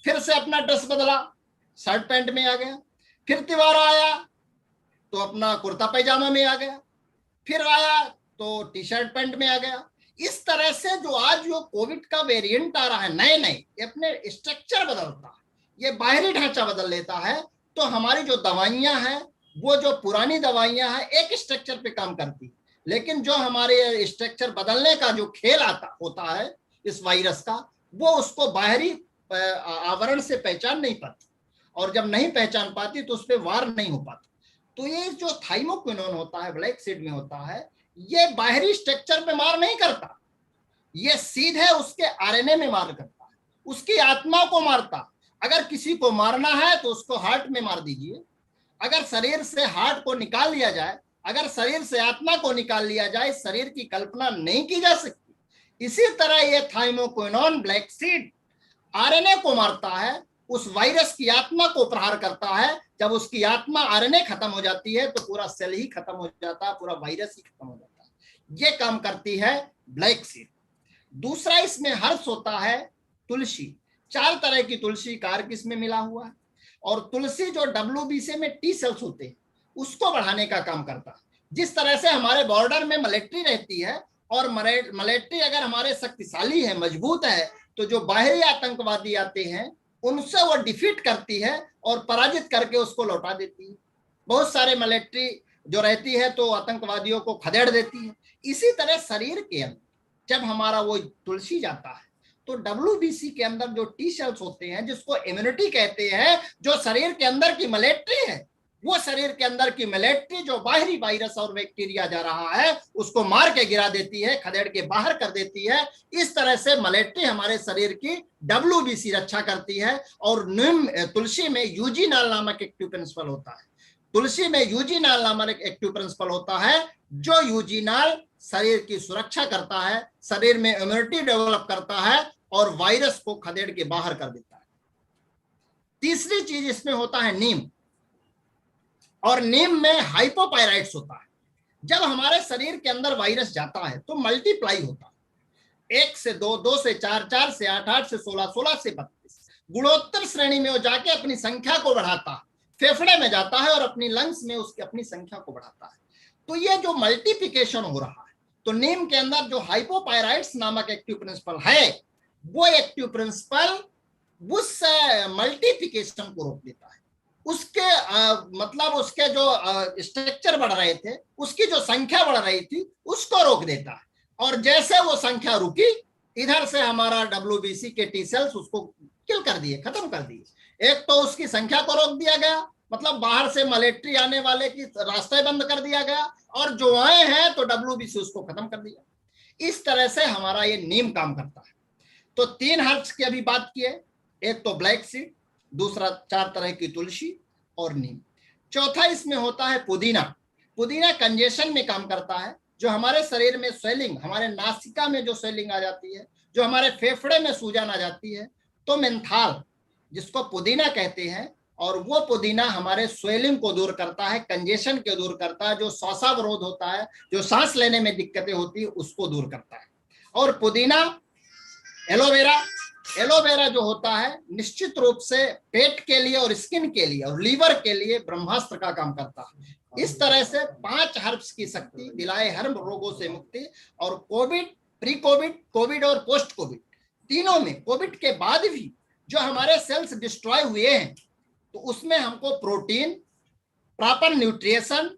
फिर से अपना ड्रेस बदला, शर्ट पैंट में आ गया। फिर दोबारा आया तो अपना कुर्ता पैजामा में आ गया, फिर आया तो टी शर्ट पैंट में आ गया। इस तरह से जो आज जो कोविड का वेरिएंट आ रहा है, नए ये अपने स्ट्रक्चर बदलता है, ये बाहरी ढांचा बदल लेता है। तो हमारी जो दवाइयां हैं, वो जो पुरानी दवाइयां हैं एक स्ट्रक्चर पे काम करती, लेकिन जो हमारे स्ट्रक्चर बदलने का जो खेल होता है इस वायरस का, वो उसको बाहरी आवरण से पहचान नहीं पाती, और जब नहीं पहचान पाती तो उस पर वार नहीं हो पाता। तो ये जो थाइमोक्विनोन होता है, ब्लैक सीड में होता है, ये बाहरी स्ट्रक्चर पे मार नहीं करता, ये सीधे उसके आरएनए में मार करता है, उसकी आत्मा को मारता। अगर किसी को मारना है तो उसको हार्ट में मार दीजिए। अगर शरीर से हार्ट को निकाल लिया जाए, अगर शरीर से आत्मा को निकाल लिया जाए, शरीर की कल्पना नहीं की जा सकती। इसी तरह ये थाइमोक्विनोन ब्लैक सीड आरएनए को मारता है, उस वायरस की आत्मा को प्रहार करता है। जब उसकी आत्मा आरएनए खत्म हो जाती है तो पूरा सेल ही खत्म हो जाता है, पूरा वायरस ही खत्म हो जाता है। ये काम करती है ब्लैक सीड। दूसरा इसमें हर्ष होता है तुलसी। 4 तरह की तुलसी कारक इसमें मिला हुआ है। और तुलसी जो WBC में टी सेल्स होते हैं उसको बढ़ाने का काम करता है। जिस तरह से हमारे बॉर्डर में मिलिट्री रहती है और मिलिट्री अगर हमारे शक्तिशाली है, मजबूत है, तो जो बाहरी आतंकवादी आते हैं उनसे वो डिफीट करती है और पराजित करके उसको लौटा देती है। बहुत सारे मिलिट्री जो रहती है तो आतंकवादियों को खदेड़ देती है। इसी तरह शरीर के अंदर जब हमारा वो तुलसी जाता है तो WBC के अंदर जो टी सेल्स होते हैं, जिसको इम्यूनिटी कहते हैं, जो शरीर के अंदर की मिलिट्री है, वो शरीर के अंदर की मिलिट्री जो बाहरी वायरस और बैक्टीरिया जा रहा है उसको मार के गिरा देती है, खदेड़ के बाहर कर देती है। इस तरह से मिलिट्री हमारे शरीर की WBC रक्षा करती है। और तुलसी में यूजीनाल नामक एक्टिव प्रिंसिपल होता है। तुलसी में यूजीनाल नामक एक्टिव प्रिंसिपल होता है, जो यूजीनाल शरीर की सुरक्षा करता है, शरीर में इम्यूनिटी डेवलप करता है और वायरस को खदेड़ के बाहर कर देता है। तीसरी चीज इसमें होता है नीम, और नीम में हाइपोपायराइट्स होता है। जब हमारे शरीर के अंदर वायरस जाता है तो मल्टीप्लाई होता है, 1 से 2, 2 से 4, 4 से 8, 8 से 16, 16 से 32, गुणोत्तर श्रेणी में वो जाके अपनी संख्या को बढ़ाता है, फेफड़े में जाता है और अपनी लंग्स में उसकी अपनी संख्या को बढ़ाता है। तो ये जो मल्टीप्लिकेशन हो रहा है, तो नीम के अंदर जो हाइपोपायराइट्स नामक एक्टिव प्रिंसिपल है, वो एक्टिव प्रिंसिपल उस मल्टीप्लिकेशन को रोक देता है। उसके मतलब उसके जो स्ट्रक्चर बढ़ रहे थे, उसकी जो संख्या बढ़ रही थी, उसको रोक देता है। और जैसे वो संख्या रुकी, इधर से हमारा WBC के टी सेल्स उसको किल कर दिए, खत्म कर दिए। एक तो उसकी संख्या को रोक दिया गया, मतलब बाहर से मिलिट्री आने वाले की रास्ते बंद कर दिया गया, और जो आए हैं तो WBC उसको खत्म कर दिया। इस तरह से हमारा ये नीम काम करता है। तो 3 हर्ब्स की अभी बात की है, एक तो ब्लैक सीड, दूसरा 4 तरह की तुलसी और नीम। चौथा इसमें होता है पुदीना। पुदीना कंजेशन में काम करता है, जो हमारे शरीर में स्वेलिंग, हमारे नासिका में जो स्वेलिंग आ जाती है, जो हमारे फेफड़े में सूजन आ जाती है, तो मेंथाल जिसको पुदीना कहते हैं, और वो पुदीना हमारे स्वेलिंग को दूर करता है, कंजेशन को दूर करता है, जो श्वासावरोध होता है, जो सांस लेने में दिक्कतें होती है, उसको दूर करता है। और पुदीना, एलोवेरा जो होता है निश्चित रूप से पेट के लिए और स्किन के लिए और लीवर के लिए ब्रह्मास्त्र का काम करता है। इस तरह से 5 हर्ब्स की शक्ति दिलाए हर रोगों से मुक्ति। और कोविड, प्री कोविड, कोविड और पोस्ट कोविड तीनों में, कोविड के बाद भी जो हमारे सेल्स डिस्ट्रॉय हुए हैं, तो उसमें हमको प्रोटीन, प्रॉपर न्यूट्रिशन,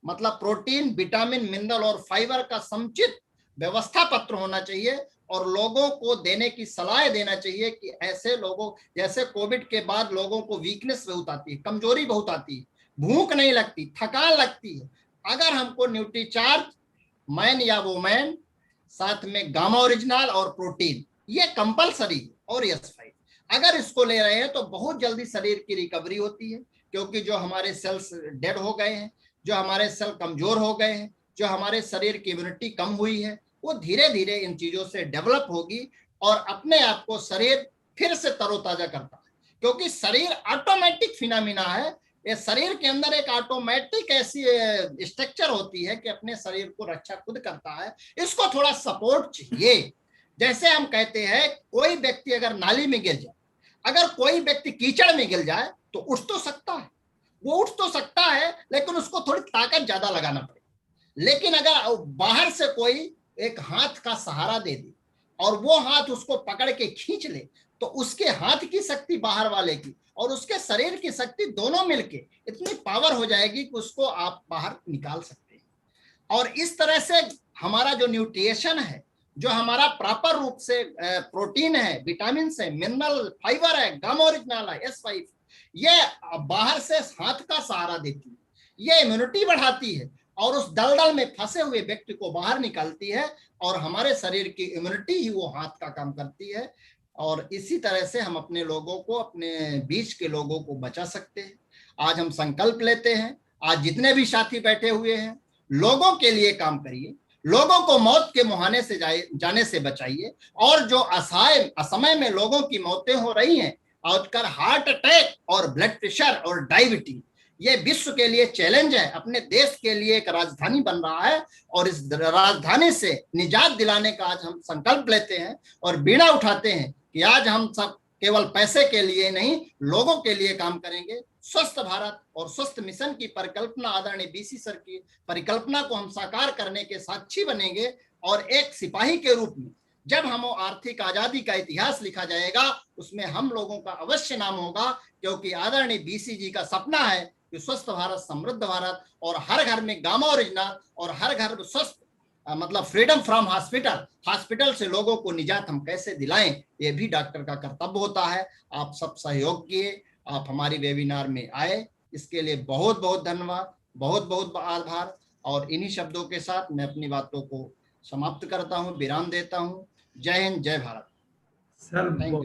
मतलब प्रोटीन, विटामिन, मिनरल और फाइबर का समुचित व्यवस्था पत्र होना चाहिए। और लोगों को देने की सलाह देना चाहिए कि ऐसे लोगों, जैसे कोविड के बाद लोगों को वीकनेस बहुत आती है, कमजोरी बहुत आती है, भूख नहीं लगती, थकान लगती है, अगर हमको न्यूट्रीचार्ज, मैन या वुमेन, साथ में गामा ओरिजिनल और प्रोटीन, ये कंपलसरी, और यस5 अगर इसको ले रहे हैं तो बहुत जल्दी शरीर की रिकवरी होती है। क्योंकि जो हमारे सेल्स डेड हो गए हैं, जो हमारे सेल कमजोर हो गए हैं, जो हमारे शरीर की इम्यूनिटी कम हुई है, वो धीरे धीरे इन चीजों से डेवलप होगी और अपने आप को शरीर फिर से तरोताजा करता है। क्योंकि शरीर ऑटोमेटिक फिनोमिना है, ये शरीर के अंदर एक ऑटोमेटिक ऐसी स्ट्रक्चर होती है कि अपने शरीर को रक्षा खुद करता है। इसको थोड़ा सपोर्ट चाहिए। जैसे हम कहते हैं, कोई व्यक्ति अगर नाली में गिर जाए, अगर कोई व्यक्ति कीचड़ में गिर जाए तो उठ तो सकता है, वो उठ तो सकता है, लेकिन उसको थोड़ी ताकत ज्यादा लगाना पड़ेगा। लेकिन अगर बाहर से कोई एक हाथ का सहारा दे दे और वो हाथ उसको पकड़ के खींच ले, तो उसके हाथ की शक्ति बाहर वाले की और उसके शरीर की शक्ति दोनों मिलके इतनी पावर हो जाएगी कि उसको आप बाहर निकाल सकते हैं। और इस तरह से हमारा जो न्यूट्रिशन है, जो हमारा प्रॉपर रूप से प्रोटीन है, विटामिन है, मिनरल, फाइबर है, गामा ओरिजिनल है, यस5, ये बाहर से हाथ का सहारा देती है, ये इम्यूनिटी बढ़ाती है और उस दलदल में फंसे हुए व्यक्ति को बाहर निकालती है। और हमारे शरीर की इम्यूनिटी ही वो हाथ का काम करती है। और इसी तरह से हम अपने लोगों को, अपने बीच के लोगों को बचा सकते हैं। आज हम संकल्प लेते हैं, आज जितने भी साथी बैठे हुए हैं, लोगों के लिए काम करिए, लोगों को मौत के मुहाने से जाने से बचाइए। और जो असमय में लोगों की मौतें हो रही हैं, आजकल हार्ट अटैक और ब्लड प्रेशर और डायबिटीज, ये विश्व के लिए चैलेंज है, अपने देश के लिए एक राजधानी बन रहा है। और इस राजधानी से निजात दिलाने का आज हम संकल्प लेते हैं और बीड़ा उठाते हैं कि आज हम सब केवल पैसे के लिए नहीं, लोगों के लिए काम करेंगे। स्वस्थ भारत और स्वस्थ मिशन की परिकल्पना, आदरणीय बीसी सर की परिकल्पना को हम साकार करने के साक्षी बनेंगे। और एक सिपाही के रूप में जब हम आर्थिक आजादी का इतिहास लिखा जाएगा, उसमें हम लोगों का अवश्य नाम होगा, क्योंकि आदरणीय बीसी जी का सपना है कि स्वस्थ भारत, समृद्ध भारत, और हर घर में गामा ओरिजिनल, और हर घर स्वस्थ, मतलब फ्रीडम फ्रॉम हॉस्पिटल से लोगों को निजात हम कैसे दिलाएं, ये भी डॉक्टर का कर्तव्य होता है। आप सब सहयोग किए, आप हमारी वेबिनार में आए, इसके लिए बहुत बहुत धन्यवाद, बहुत बहुत आभार। और इन्हीं शब्दों के साथ मैं अपनी बातों को समाप्त करता हूं, विराम देता हूं। जय हिंद, जय भारत। Sir thank you.